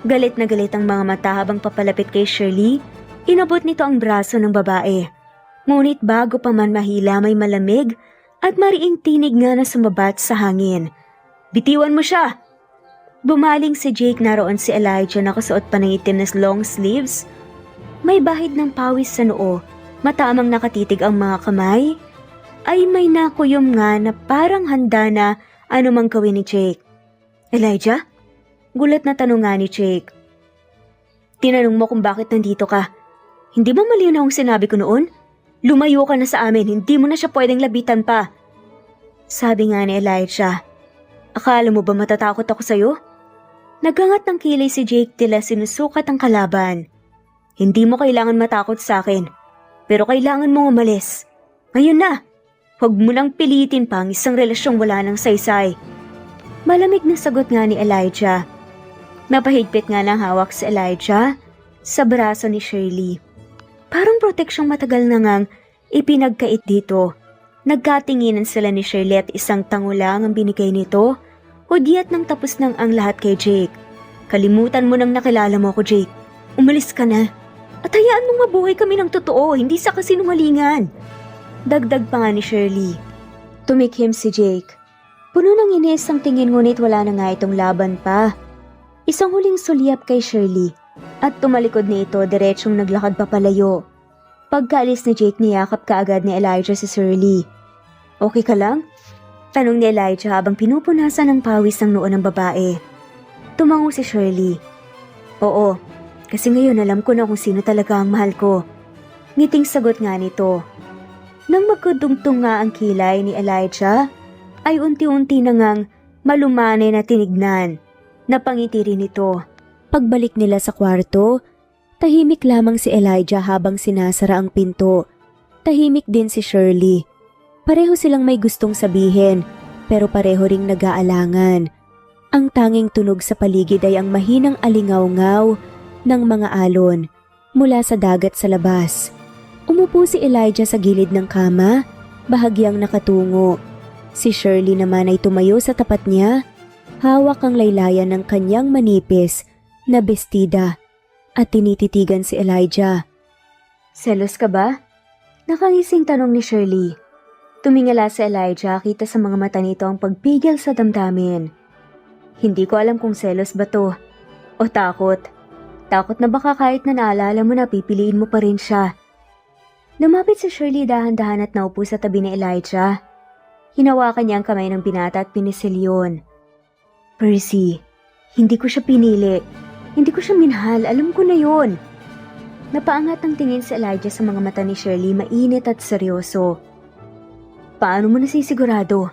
A: Galit na galit ang mga mata habang papalapit kay Shirley. Inabot nito ang braso ng babae. Ngunit bago pa man mahila, may malamig at mariing tinig nga na sumabat sa hangin. Bitiwan mo siya! Bumaling si Jake, naroon si Elijah nakasuot pa ng itim na long sleeves. May bahid ng pawis sa noo, matamang nakatitig ang mga kamay. Ay may nakuyom nga na parang handa na anumang gawin ni Jake. Elijah? Gulat na tanong nga ni Jake. Tinanong mo kung bakit nandito ka. Hindi ba malinaw ang sinabi ko noon? Lumayo ka na sa amin, hindi mo na siya pwedeng labitan pa. Sabi nga ni Elijah. Akala mo ba matatakot ako sa'yo? Nagangat ng kilay si Jake tila sinusukat ang kalaban. Hindi mo kailangan matakot sa akin, pero kailangan mong umalis. Ngayon na, huwag mo lang pilitin pa ang isang relasyong wala ng saysay. Malamig na sagot nga ni Elijah. Napahigpit nga ng hawak si Elijah sa braso ni Shirley. Parang proteksyong matagal na ngang ipinagkait dito. Nagkatinginan sila ni Shirley at isang tango lang ang binigay nito. Hudyat nang tapos nang ang lahat kay Jake. Kalimutan mo nang nakilala mo ako, Jake. Umalis ka na. At hayaan mong mabuhay kami ng totoo, hindi sa kasinungalingan. Dagdag pa nga ni Shirley. Tumikhim si Jake. Puno ng inis ang tingin ngunit wala na nga itong laban pa. Isang huling sulyap kay Shirley at tumalikod na ito diretsyong naglakad papalayo. Pagkaalis ni Jake, niyakap kaagad ni Elijah si Shirley. Okay ka lang? Tanong ni Elijah habang pinupunasan ng pawis ng noo ng babae. Tumango si Shirley. Oo, kasi ngayon alam ko na kung sino talaga ang mahal ko. Ngiting sagot nga nito. Nang magkudungtong nga ang kilay ni Elijah, ay unti-unti na ngang malumanay na tinignan. Napangiti rin ito. Pagbalik nila sa kwarto, tahimik lamang si Elijah habang sinasara ang pinto. Tahimik din si Shirley. Pareho silang may gustong sabihin, pero pareho ring nag-aalangan. Ang tanging tunog sa paligid ay ang mahinang alingaw-ngaw ng mga alon mula sa dagat sa labas. Umupo si Elijah sa gilid ng kama, bahagyang nakatungo. Si Shirley naman ay tumayo sa tapat niya, hawak ang laylayan ng kanyang manipis na bestida at tinititigan si Elijah. Selos ka ba? Nakangising tanong ni Shirley. Tumingala si Elijah, kita sa mga mata nito ang pagpigil sa damdamin. Hindi ko alam kung selos ba to o takot. Takot na baka kahit na naalala mo na pipiliin mo pa rin siya. Lumapit si Shirley dahan-dahan at naupo sa tabi ni Elijah. Hinawakan niya ang kamay ng binata at pinisilyon. Percy, hindi ko siya pinili. Hindi ko siya minahal, alam ko na yon. Napaangat ang tingin si Elijah sa mga mata ni Shirley, mainit at seryoso. Paano mo nasisigurado?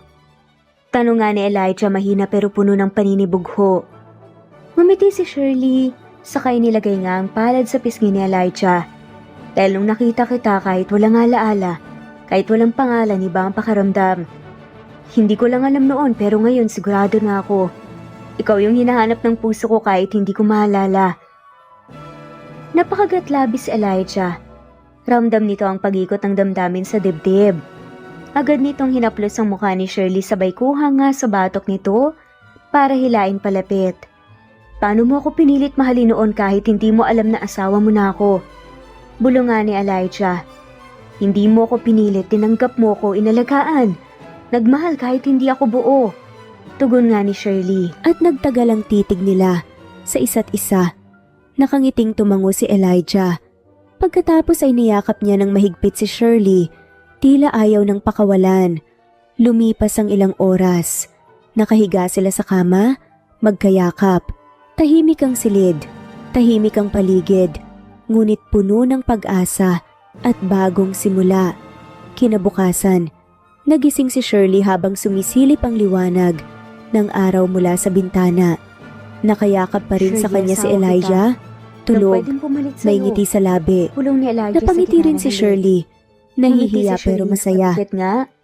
A: Tanong nga ni Elijah, mahina pero puno ng paninibugho. Ngumiti si Shirley, sakay nilagay nga ang palad sa pisngi ni Elijah. Dahil nung nakita kita kahit walang alaala, kahit walang pangalan, iba ang pakaramdam. Hindi ko lang alam noon pero ngayon sigurado na ako. Ikaw yung hinahanap ng puso ko kahit hindi ko maalala. Napakagatlabi si Elijah. Ramdam nito ang pag-ikot ng damdamin sa dibdib. Agad nitong hinaplos ang mukha ni Shirley sabay kuha nga sa batok nito para hilain palapit. Paano mo ako pinilit mahalin noon kahit hindi mo alam na asawa mo na ako? Bulungan ni Elijah. Hindi mo ako pinilit, tinanggap mo ko, inalagaan. Nagmahal kahit hindi ako buo. Tugon nga ni Shirley. At nagtagal ang titig nila sa isa't isa. Nakangiting tumango si Elijah. Pagkatapos ay niyakap niya ng mahigpit si Shirley. Tila ayaw ng pakawalan. Lumipas ang ilang oras. Nakahiga sila sa kama, magkayakap. Tahimik ang silid, tahimik ang paligid. Ngunit puno ng pag-asa at bagong simula. Kinabukasan, nagising si Shirley habang sumisilip ang liwanag ng araw mula sa bintana. Nakayakap pa rin sa kanya si Elijah. Tulog, may ngiti sa labi. Napangiti rin si Shirley. Nahihiya pero masaya.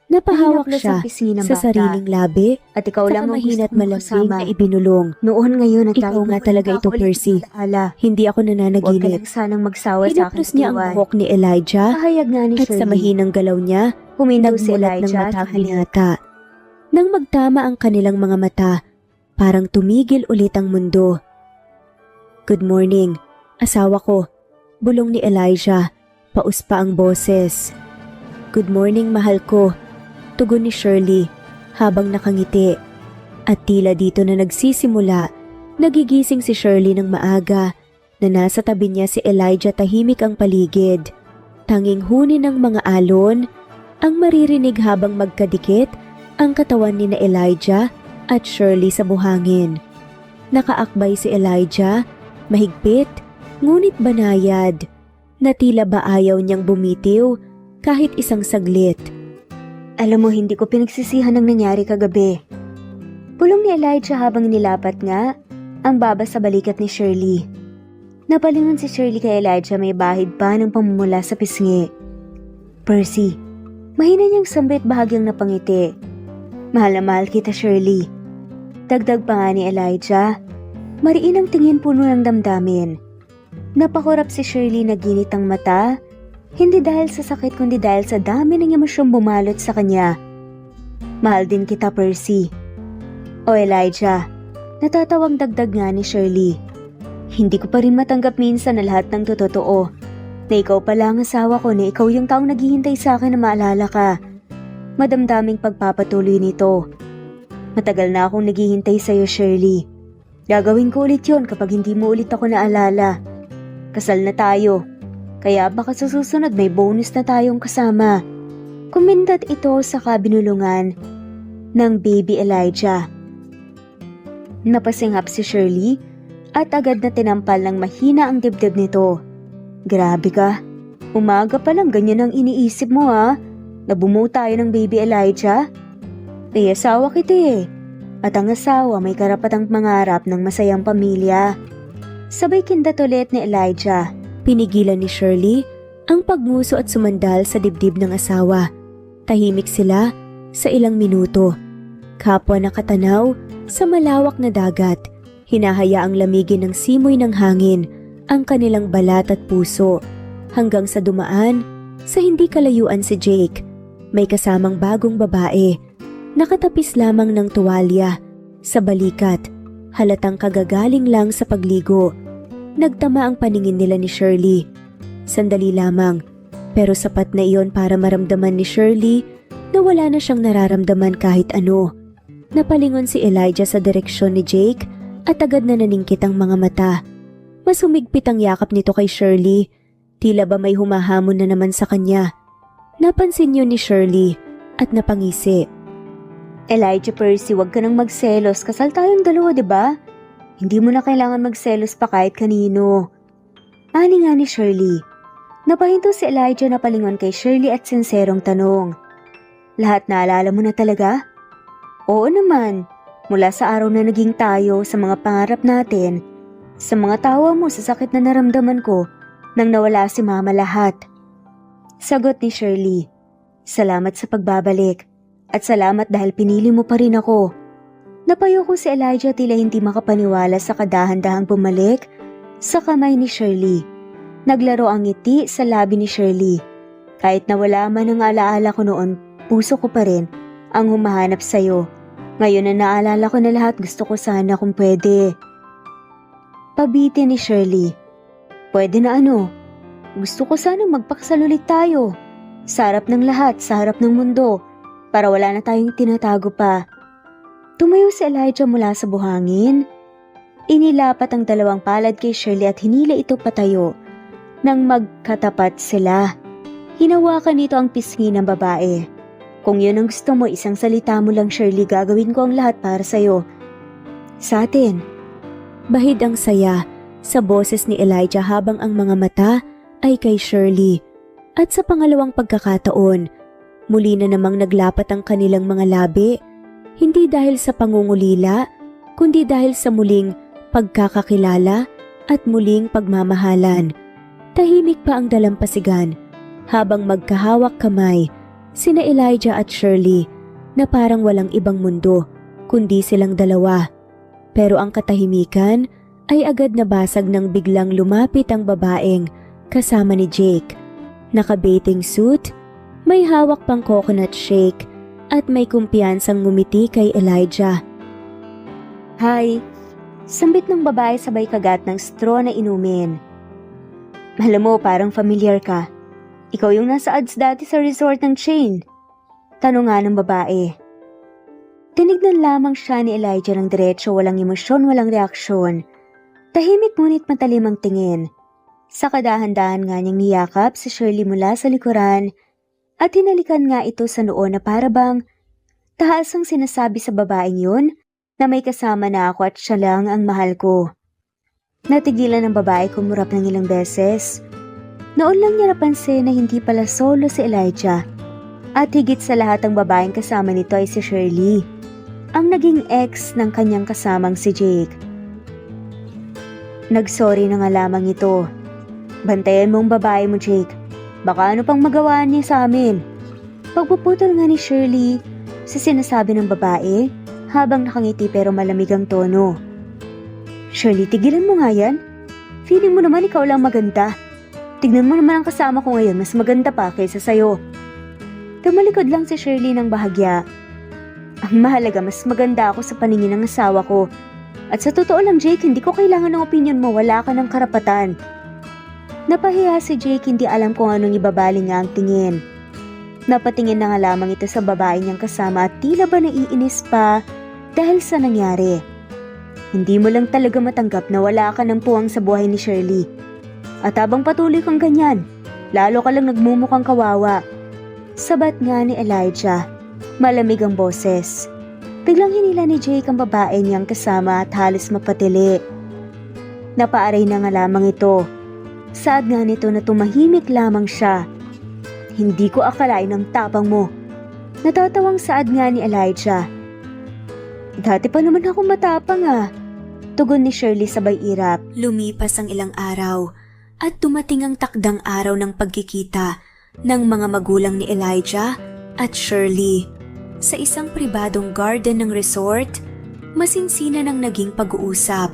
A: Napahawak siya sa sariling labi at ikaw lang ang mahina't malambing na ibinulong. Noon ngayon at ikaw nga talaga ito, Percy. Hindi ako nananaginip. Hinaplos niya ang buhok ni Elijah at sa mahinang galaw niya, nagmulat ng mata ang binata. Nang magtama ang kanilang mga mata, parang tumigil ulit ang mundo. Good morning, asawa ko. Bulong ni Elijah, pauspa ang boses. Good morning, mahal ko. Tugon ni Shirley habang nakangiti. At tila dito na nagsisimula, nagigising si Shirley ng maaga na nasa tabi niya si Elijah, tahimik ang paligid. Tanging huni ng mga alon ang maririnig habang magkadikit ang katawan ni na Elijah at Shirley sa buhangin. Nakaakbay si Elijah, mahigpit ngunit banayad, na tila ba ayaw niyang bumitiw kahit isang saglit. Alam mo, hindi ko pinagsisihan ang nangyari kagabi. Pulong ni Elijah habang nilapat nga ang baba sa balikat ni Shirley. Napalingon si Shirley kay Elijah, may bahid pa ng pamumula sa pisngi. Percy, mahina niyang sambit bahagyang napangiti. Mahal na mahal kita, Shirley. Dagdag pa nga ni Elijah. Mariin ang tingin, puno ng damdamin. Napakurap si Shirley, naginit ang mata. Hindi dahil sa sakit kundi dahil sa dami ng emosyong bumalot sa kanya. Mahal din kita, Percy. O Elijah, natatawang dagdag nga ni Shirley. Hindi ko pa rin matanggap minsan na lahat ng totoo. Na ikaw pala ang asawa ko, na ikaw yung taong naghihintay sa akin na maalala ka. Madamdaming pagpapatuloy nito. Matagal na akong naghihintay sa'yo, Shirley. Gagawin ko ulit yon kapag hindi mo ulit ako naalala. Kasal na tayo. Kaya baka sa susunod may bonus na tayong kasama. Kumindat ito sa kabinulungan ng baby Elijah. Napasinghap si Shirley at agad na tinampal ng mahina ang dibdib nito. Grabe ka. Umaga pa lang ganyan ang iniisip mo, ha? Nabumuo tayo ng baby Elijah? Eh, asawa kita eh. At ang asawa may karapatang mangarap ng masayang pamilya. Sabay kindat ulit ni Elijah. Pinigilan ni Shirley ang pagmuso at sumandal sa dibdib ng asawa. Tahimik sila sa ilang minuto. Kapwa nakatanaw sa malawak na dagat, hinahayaang lamigin ng simoy ng hangin ang kanilang balat at puso. Hanggang sa dumaan sa hindi kalayuan si Jake, may kasamang bagong babae. Nakatapis lamang ng tuwalya sa balikat, halatang kagagaling lang sa pagligo. Nagtama ang paningin nila ni Shirley. Sandali lamang, pero sapat na iyon para maramdaman ni Shirley na wala na siyang nararamdaman kahit ano. Napalingon si Elijah sa direksyon ni Jake at agad na naningkit ang mga mata. Mas humigpit ang yakap nito kay Shirley. Tila ba may humahamon na naman sa kanya. Napansin yun ni Shirley at napangisi. Elijah Percy, wag ka nang magselos. Kasal tayong dalawa, diba? Hindi mo na kailangan magselos pa kahit kanino. Ani nga ni Shirley. Napahinto si Elijah na palingon kay Shirley at sinserong tanong. Lahat naalala mo na talaga? Oo naman. Mula sa araw na naging tayo, sa mga pangarap natin, sa mga tawa mo, sa sakit na naramdaman ko, nang nawala si Mama lahat. Sagot ni Shirley. Salamat sa pagbabalik. At salamat dahil pinili mo pa rin ako. Napayo ko si Elijah tila hindi makapaniwala sa kadahan-dahang bumalik sa kamay ni Shirley. Naglaro ang ngiti sa labi ni Shirley. Kahit na wala man ang alaala ko noon, puso ko pa rin ang humahanap sa'yo. Ngayon na naalala ko na lahat, gusto ko sana kung pwede. Pabiti ni Shirley. Pwede na ano? Gusto ko sana magpakasal ulit tayo. Sa harap ng lahat, sa harap ng mundo, para wala na tayong tinatago pa. Tumayo si Elijah mula sa buhangin. Inilapat ang dalawang palad kay Shirley at hinila ito patayo. Nang magkatapat sila, hinawakan nito ang pisngi ng babae. Kung yun ang gusto mo, isang salita mo lang Shirley, gagawin ko ang lahat para sa'yo. Sa atin. Bahid ang saya sa boses ni Elijah habang ang mga mata ay kay Shirley. At sa pangalawang pagkakataon, muli na namang naglapat ang kanilang mga labi, hindi dahil sa pangungulila, kundi dahil sa muling pagkakakilala at muling pagmamahalan. Tahimik pa ang dalampasigan habang magkahawak kamay sina Elijah at Shirley na parang walang ibang mundo kundi silang dalawa. Pero ang katahimikan ay agad nabasag nang biglang lumapit ang babaeng kasama ni Jake. Naka-bathing suit, may hawak pang coconut shake at may kumpiyansang ngumiti kay Elijah. Hi! Sambit ng babae sabay kagat ng straw na inumin. Alam mo, parang familiar ka. Ikaw yung nasa ads dati sa resort ng chain. Tanong nga ng babae. Tinignan lamang siya ni Elijah ng diretso, walang emosyon, walang reaksyon. Tahimik ngunit matalim ang tingin. Sa kadahan-dahan nga niyang niyakap si Shirley mula sa likuran at hinalikan nga ito sa noo na parabang taas ang sinasabi sa babaeng yun na may kasama na ako at siya lang ang mahal ko. Natigilan ng babae kumurap ng ilang beses. Noon lang niya napansin na hindi pala solo si Elijah. At higit sa lahat ang babaeng kasama nito ay si Shirley, ang naging ex ng kanyang kasamang si Jake. Nagsorry na nga lamang ito. Bantayan mo ang babae mo, Jake. Baka ano pang magawa niya sa amin. Pagpuputol nga ni Shirley sa sinasabi ng babae habang nakangiti pero malamig ang tono. Shirley, tigilan mo nga yan. Feeling mo naman ikaw lang maganda. Tignan mo naman ang kasama ko ngayon, mas maganda pa kaysa sayo. Tumalikod lang si Shirley ng bahagya. Ang mahalaga, mas maganda ako sa paningin ng asawa ko. At sa totoo lang, Jake, hindi ko kailangan ng opinion mo, wala ka ng karapatan. Napahiya si Jake, hindi alam kung anong ibabaling nga ang tingin. Napatingin na nga lamang ito sa babae niyang kasama at tila ba naiinis pa dahil sa nangyari. Hindi mo lang talaga matanggap na wala ka ng puwang sa buhay ni Shirley. At habang patuloy kang ganyan, lalo ka lang nagmumukhang kawawa. Sabat nga ni Elijah, malamig ang boses. Biglang hinila ni Jake ang babae niyang kasama at halos mapatili. Napaaray na nga lamang ito. Saad nga nito na tumahimik lamang siya. Hindi ko akalain ang tapang mo. Natatawang saad nga ni Elijah. Dati pa naman ako matapang ah. Tugon ni Shirley sabay irap. Lumipas ang ilang araw at dumating ang takdang araw ng pagkikita ng mga magulang ni Elijah at Shirley. Sa isang pribadong garden ng resort, masinsinan ang naging pag-uusap.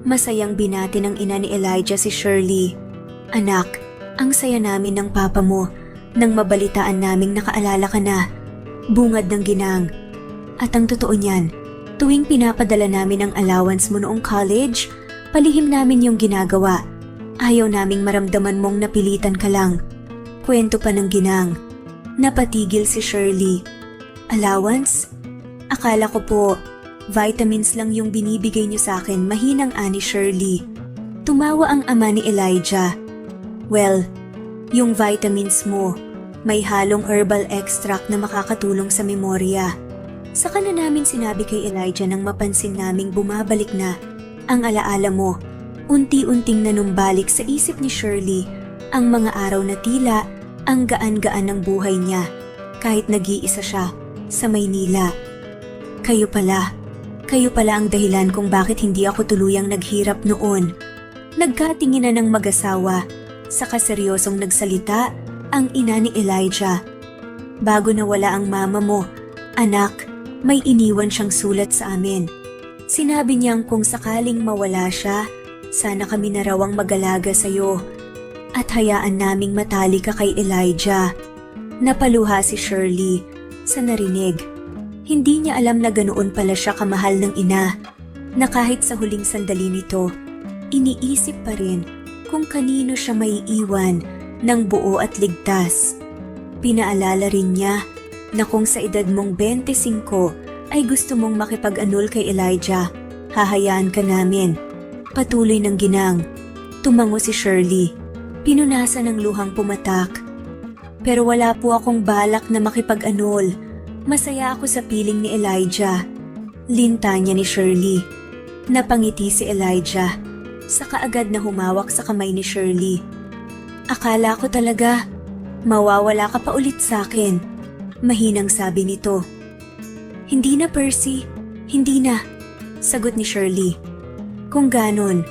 A: Masayang binati ng ina ni Elijah si Shirley. Anak, ang saya namin ng papa mo nang mabalitaan naming nakaalala ka na. Bungad ng ginang. At ang totoo niyan, tuwing pinapadala namin ang allowance mo noong college, palihim namin yung ginagawa. Ayaw naming maramdaman mong napilitan ka lang. Kwento pa ng ginang. Napatigil si Shirley. Allowance? Akala ko po, vitamins lang yung binibigay niyo sa akin, mahinang ani Shirley. Tumawa ang ama ni Elijah. Well, yung vitamins mo, may halong herbal extract na makakatulong sa memorya. Saka na namin sinabi kay Elijah nang mapansin naming bumabalik na ang alaala mo. Unti-unting nanumbalik sa isip ni Shirley ang mga araw na tila ang gaan-gaan ng buhay niya kahit nag-iisa siya sa Maynila. Kayo pala ang dahilan kung bakit hindi ako tuluyang naghirap noon. Nagkatinginan ng mag-asawa, saka seryosong nagsalita ang ina ni Elijah. Bago nawala ang mama mo, anak, may iniwan siyang sulat sa amin. Sinabi niyang kung sakaling mawala siya, sana kami na raw ang mag-alaga sa'yo at hayaan naming matali ka kay Elijah. Napaluha si Shirley sa narinig. Hindi niya alam na ganoon pala siya kamahal ng ina, na kahit sa huling sandali nito, iniisip pa rin kung kanino siya maiiwan ng buo at ligtas. Pinaalala rin niya na kung sa edad mong 25 ay gusto mong makipag-anul kay Elijah, hahayaan ka namin. Patuloy ng ginang. Tumango si Shirley. Pinunasan ng luhang pumatak. Pero wala po akong balak na makipag-anul. Masaya ako sa piling ni Elijah. Linta niya ni Shirley. Napangiti si Elijah. Saka agad na humawak sa kamay ni Shirley. Akala ko talaga, mawawala ka pa ulit sa akin. Mahinang sabi nito. Hindi na, Percy. Hindi na. Sagot ni Shirley. Kung ganon,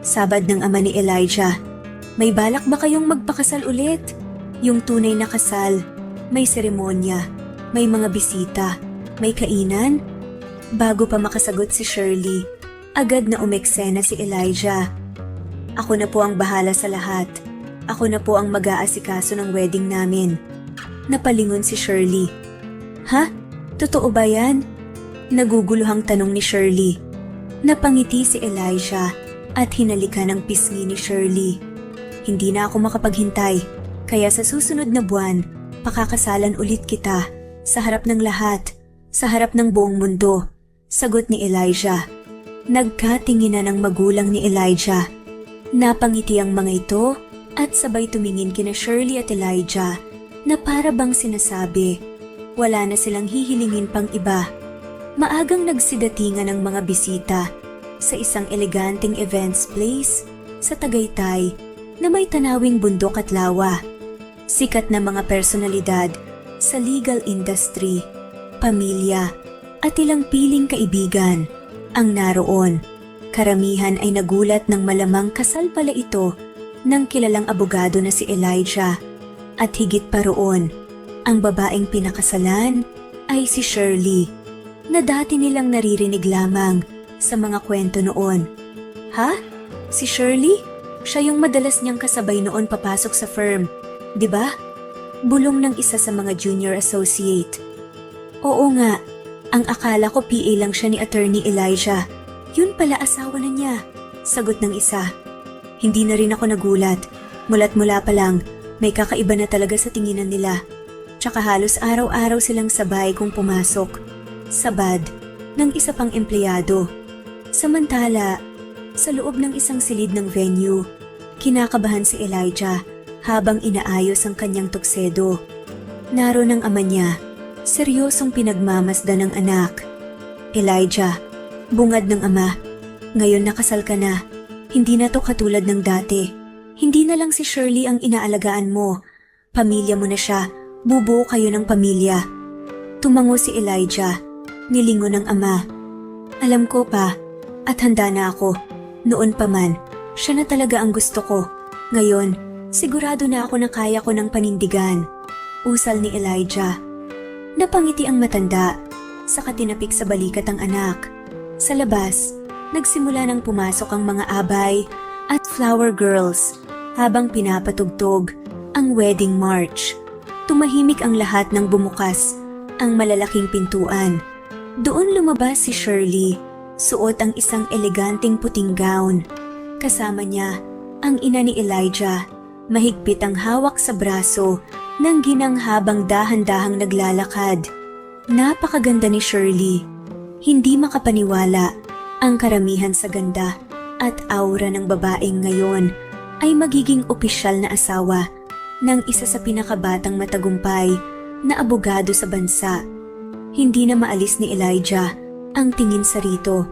A: sabad ng ama ni Elijah. May balak ba kayong magpakasal ulit? Yung tunay na kasal, may seremonya, may mga bisita, may kainan? Bago pa makasagot si Shirley, agad na umeksena si Elijah. Ako na po ang bahala sa lahat. Ako na po ang mag-aasikaso ng wedding namin. Napalingon si Shirley. Ha? Totoo ba yan? Naguguluhang tanong ni Shirley. Napangiti si Elijah at hinalikan ng pisngi ni Shirley. Hindi na ako makapaghintay, kaya sa susunod na buwan, pakakasalan ulit kita sa harap ng lahat, sa harap ng buong mundo. Sagot ni Elijah. Nagkatinginan ng magulang ni Elijah. Napangiti ang mga ito at sabay tumingin kina Shirley at Elijah na para bang sinasabi, wala na silang hihilingin pang iba. Maagang nagsidatingan ang mga bisita sa isang eleganteng events place sa Tagaytay na may tanawing bundok at lawa. Sikat na mga personalidad sa legal industry, pamilya at ilang piling kaibigan ang naroon. Karamihan ay nagulat ng malamang kasal pala ito ng kilalang abogado na si Elijah. At higit pa roon, ang babaeng pinakasalan ay si Shirley, na dati nilang naririnig lamang sa mga kwento noon. Ha? Si Shirley? Siya yung madalas niyang kasabay noon papasok sa firm, di ba? Bulong ng isa sa mga junior associate. Oo nga, ang akala ko PA lang siya ni Attorney Elijah. Yun pala asawa na niya, sagot ng isa. Hindi na rin ako nagulat. Mula't mula pa lang, may kakaiba na talaga sa tinginan nila. Tsaka halos araw-araw silang sabay kung pumasok. Sabad ng isa pang empleyado. Samantala, sa loob ng isang silid ng venue, kinakabahan si Elijah habang inaayos ang kanyang tuksedo. Naroon ang ama niya, seryosong pinagmamasdan ng anak. Elijah, bungad ng ama, ngayon nakasal ka na. Hindi na to katulad ng dati. Hindi na lang si Shirley ang inaalagaan mo. Pamilya mo na siya, bubuo kayo ng pamilya. Tumango si Elijah, nilingon ng ama. Alam ko pa, at handa na ako. Noon pa man, siya na talaga ang gusto ko. Ngayon, sigurado na ako na kaya ko ng panindigan. Usal ni Elijah. Napangiti ang matanda, saka tinapik sa balikat ang anak. Sa labas, nagsimula nang pumasok ang mga abay at flower girls habang pinapatugtog ang wedding march. Tumahimik ang lahat nang bumukas ang malalaking pintuan. Doon lumabas si Shirley, suot ang isang eleganteng puting gown. Kasama niya ang ina ni Elijah, mahigpit ang hawak sa braso ng ginang habang dahan-dahang naglalakad. Napakaganda ni Shirley. Hindi makapaniwala ang karamihan sa ganda at aura ng babaeng ngayon ay magiging opisyal na asawa ng isa sa pinakabatang matagumpay na abogado sa bansa. Hindi na maalis ni Elijah ang tingin sa rito.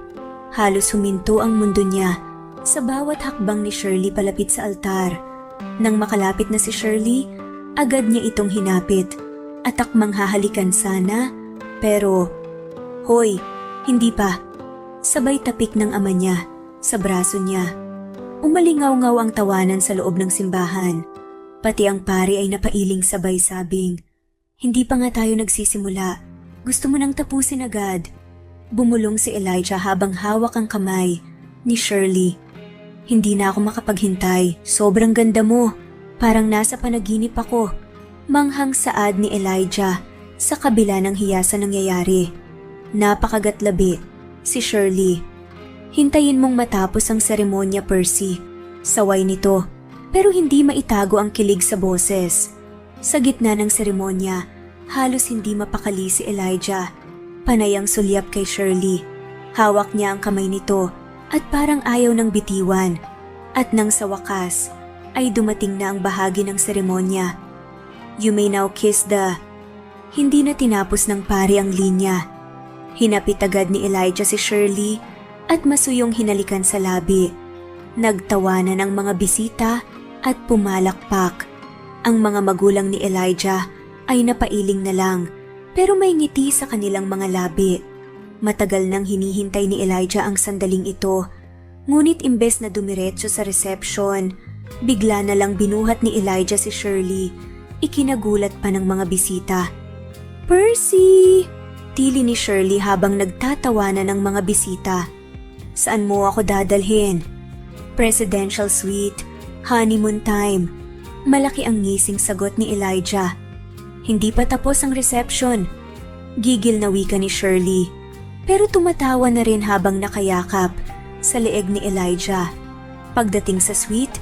A: Halos huminto ang mundo niya sa bawat hakbang ni Shirley palapit sa altar. Nang makalapit na si Shirley, agad niya itong hinapit at akmang hahalikan sana, pero, "Hoy, hindi pa." Sabay tapik ng ama niya sa braso niya. Umalingaw-ngaw ang tawanan sa loob ng simbahan. Pati ang pari ay napailing sabay sabing, "Hindi pa nga tayo nagsisimula. Gusto mo nang tapusin agad." Bumulong si Elijah habang hawak ang kamay ni Shirley. "Hindi na ako makapaghintay. Sobrang ganda mo. Parang nasa panaginip ako." Manghang saad ni Elijah sa kabila ng hiya sa nangyayari. Napakagatlabi si Shirley. "Hintayin mong matapos ang seremonya, Percy." Saway nito, pero hindi maitago ang kilig sa boses. Sa gitna ng seremonya, halos hindi mapakali si Elijah. Panay ang sulyap kay Shirley. Hawak niya ang kamay nito at parang ayaw ng bitiwan. At nang sa wakas, ay dumating na ang bahagi ng seremonya. "You may now kiss the..." Hindi na tinapos ng pari ang linya. Hinapit agad ni Elijah si Shirley at masuyong hinalikan sa labi. Nagtawanan ang mga bisita at pumalakpak. Ang mga magulang ni Elijah ay napailing na lang, pero may ngiti sa kanilang mga labi. Matagal nang hinihintay ni Elijah ang sandaling ito, ngunit imbes na dumiretso sa reception, bigla na lang binuhat ni Elijah si Shirley. Ikinagulat pa ng mga bisita. "Percy!" Tili ni Shirley habang nagtatawanan ng mga bisita. "Saan mo ako dadalhin?" "Presidential suite, honeymoon time." Malaki ang ngising sagot ni Elijah. "Hindi pa tapos ang reception." Gigil na wika ni Shirley, pero tumatawa na rin habang nakayakap sa leeg ni Elijah. Pagdating sa suite,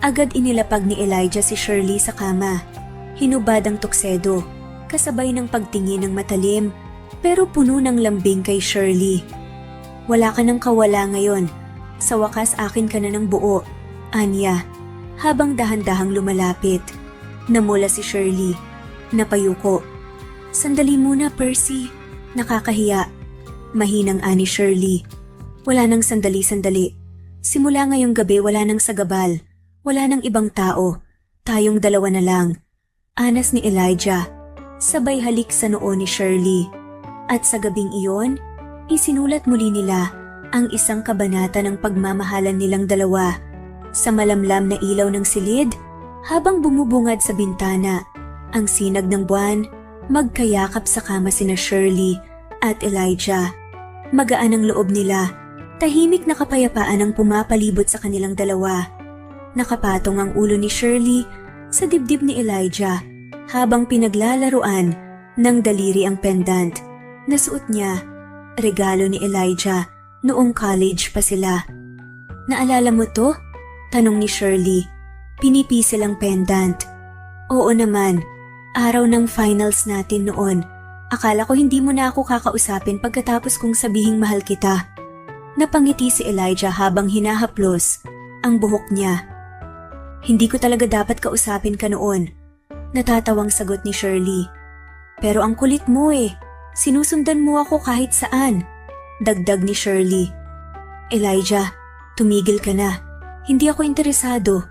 A: agad inilapag ni Elijah si Shirley sa kama. Hinubad ang tuksedo, kasabay ng pagtingin ng matalim, pero puno ng lambing kay Shirley. "Wala ka ng kawala ngayon. Sa wakas akin ka na ng buo," anya, habang dahan-dahang lumalapit. Namula si Shirley. Napayuko. "Sandali muna, Percy. Nakakahiya." Mahinang ani Shirley. "Wala nang sandali-sandali. Simula ngayong gabi wala nang sagabal. Wala nang ibang tao. Tayong dalawa na lang." Anas ni Elijah, sabay halik sa noo ni Shirley. At sa gabing iyon, isinulat muli nila ang isang kabanata ng pagmamahalan nilang dalawa sa malamlam na ilaw ng silid habang bumubungad sa bintana ang sinag ng buwan. Magkayakap sa kama sina Shirley at Elijah. Magaan ang loob nila, tahimik na kapayapaan ang pumapalibot sa kanilang dalawa. Nakapatong ang ulo ni Shirley sa dibdib ni Elijah habang pinaglalaruan ng daliri ang pendant na suot niya, regalo ni Elijah noong college pa sila. "Naalala mo to?" tanong ni Shirley. Pinipisil ang pendant. "Oo naman, araw ng finals natin noon. Akala ko hindi mo na ako kakausapin pagkatapos kong sabihing mahal kita." Napangiti si Elijah habang hinahaplos ang buhok niya. "Hindi ko talaga dapat kausapin ka noon," natatawang sagot ni Shirley. "Pero ang kulit mo eh. Sinusundan mo ako kahit saan," dagdag ni Shirley. "Elijah, tumigil ka na. Hindi ako interesado."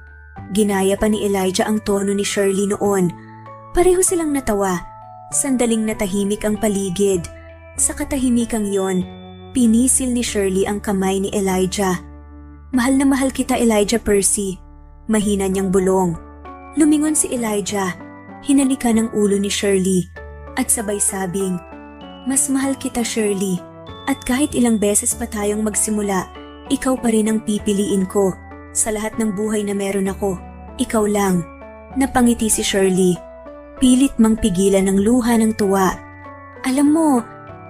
A: Ginaya pa ni Elijah ang tono ni Shirley noon. Pareho silang natawa. Sandaling natahimik ang paligid. Sa katahimikang yon, pinisil ni Shirley ang kamay ni Elijah. "Mahal na mahal kita, Elijah Percy." Mahina niyang bulong. Lumingon si Elijah, hinalikan ang ulo ni Shirley at sabay sabing, "Mas mahal kita, Shirley, at kahit ilang beses pa tayong magsimula, ikaw pa rin ang pipiliin ko. Sa lahat ng buhay na meron ako, ikaw lang." Napangiti si Shirley. Pilit mang pigilan ng luha ng tuwa. "Alam mo,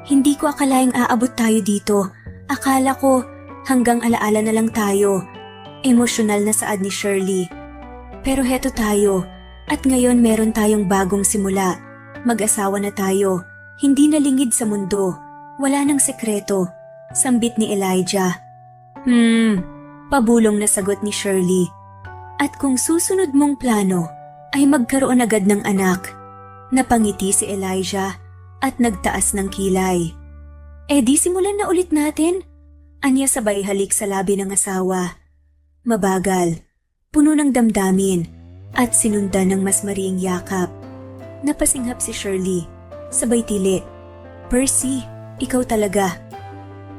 A: hindi ko akalaing aabot tayo dito. Akala ko hanggang alaala na lang tayo." Emosyonal na saad ni Shirley. "Pero heto tayo, at ngayon meron tayong bagong simula. Mag-asawa na tayo, hindi na lingid sa mundo. Wala nang sekreto," sambit ni Elijah. Pabulong na sagot ni Shirley. At kung susunod mong plano ay magkaroon agad ng anak, napangiti si Elijah at nagtaas ng kilay. Di simulan na ulit natin. Anya sabay halik sa labi ng asawa. Mabagal, puno ng damdamin at sinundan ng mas mariing yakap. Napasinghap si Shirley, sabay tili. Percy, ikaw talaga.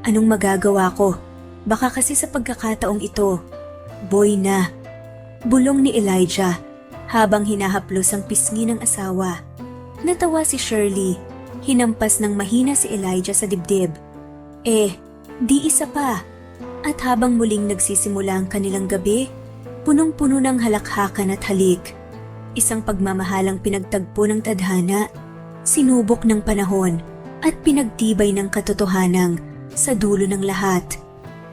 A: Anong magagawa ko? Baka kasi sa pagkakataong ito, boy na. Bulong ni Elijah habang hinahaplos ang pisngi ng asawa. Natawa si Shirley, hinampas ng mahina si Elijah sa dibdib. Di isa pa. At habang muling nagsisimula ang kanilang gabi, punong-puno ng halakhakan at halik. Isang pagmamahalang pinagtagpo ng tadhana, sinubok ng panahon at pinagtibay ng katotohanang sa dulo ng lahat.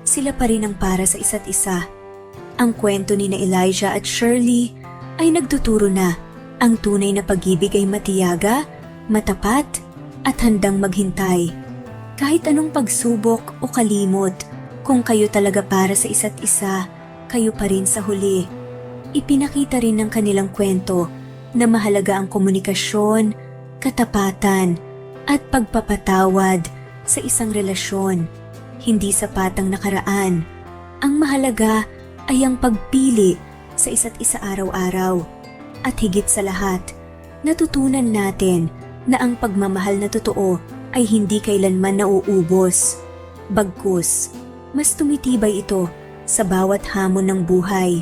A: Sila pa rin ang para sa isa't isa. Ang kwento ni na Elijah at Shirley ay nagtuturo na ang tunay na pag-ibig ay matiyaga, matapat at handang maghintay. Kahit anong pagsubok o kalimot, kung kayo talaga para sa isa't isa, kayo pa rin sa huli. Ipinakita rin ng kanilang kwento na mahalaga ang komunikasyon, katapatan, at pagpapatawad sa isang relasyon. Hindi sapat ang nakaraan. Ang mahalaga ay ang pagpili sa isa't isa araw-araw. At higit sa lahat, natutunan natin na ang pagmamahal na totoo ay hindi kailanman nauubos. Bagkus, mas tumitibay ito sa bawat hamon ng buhay.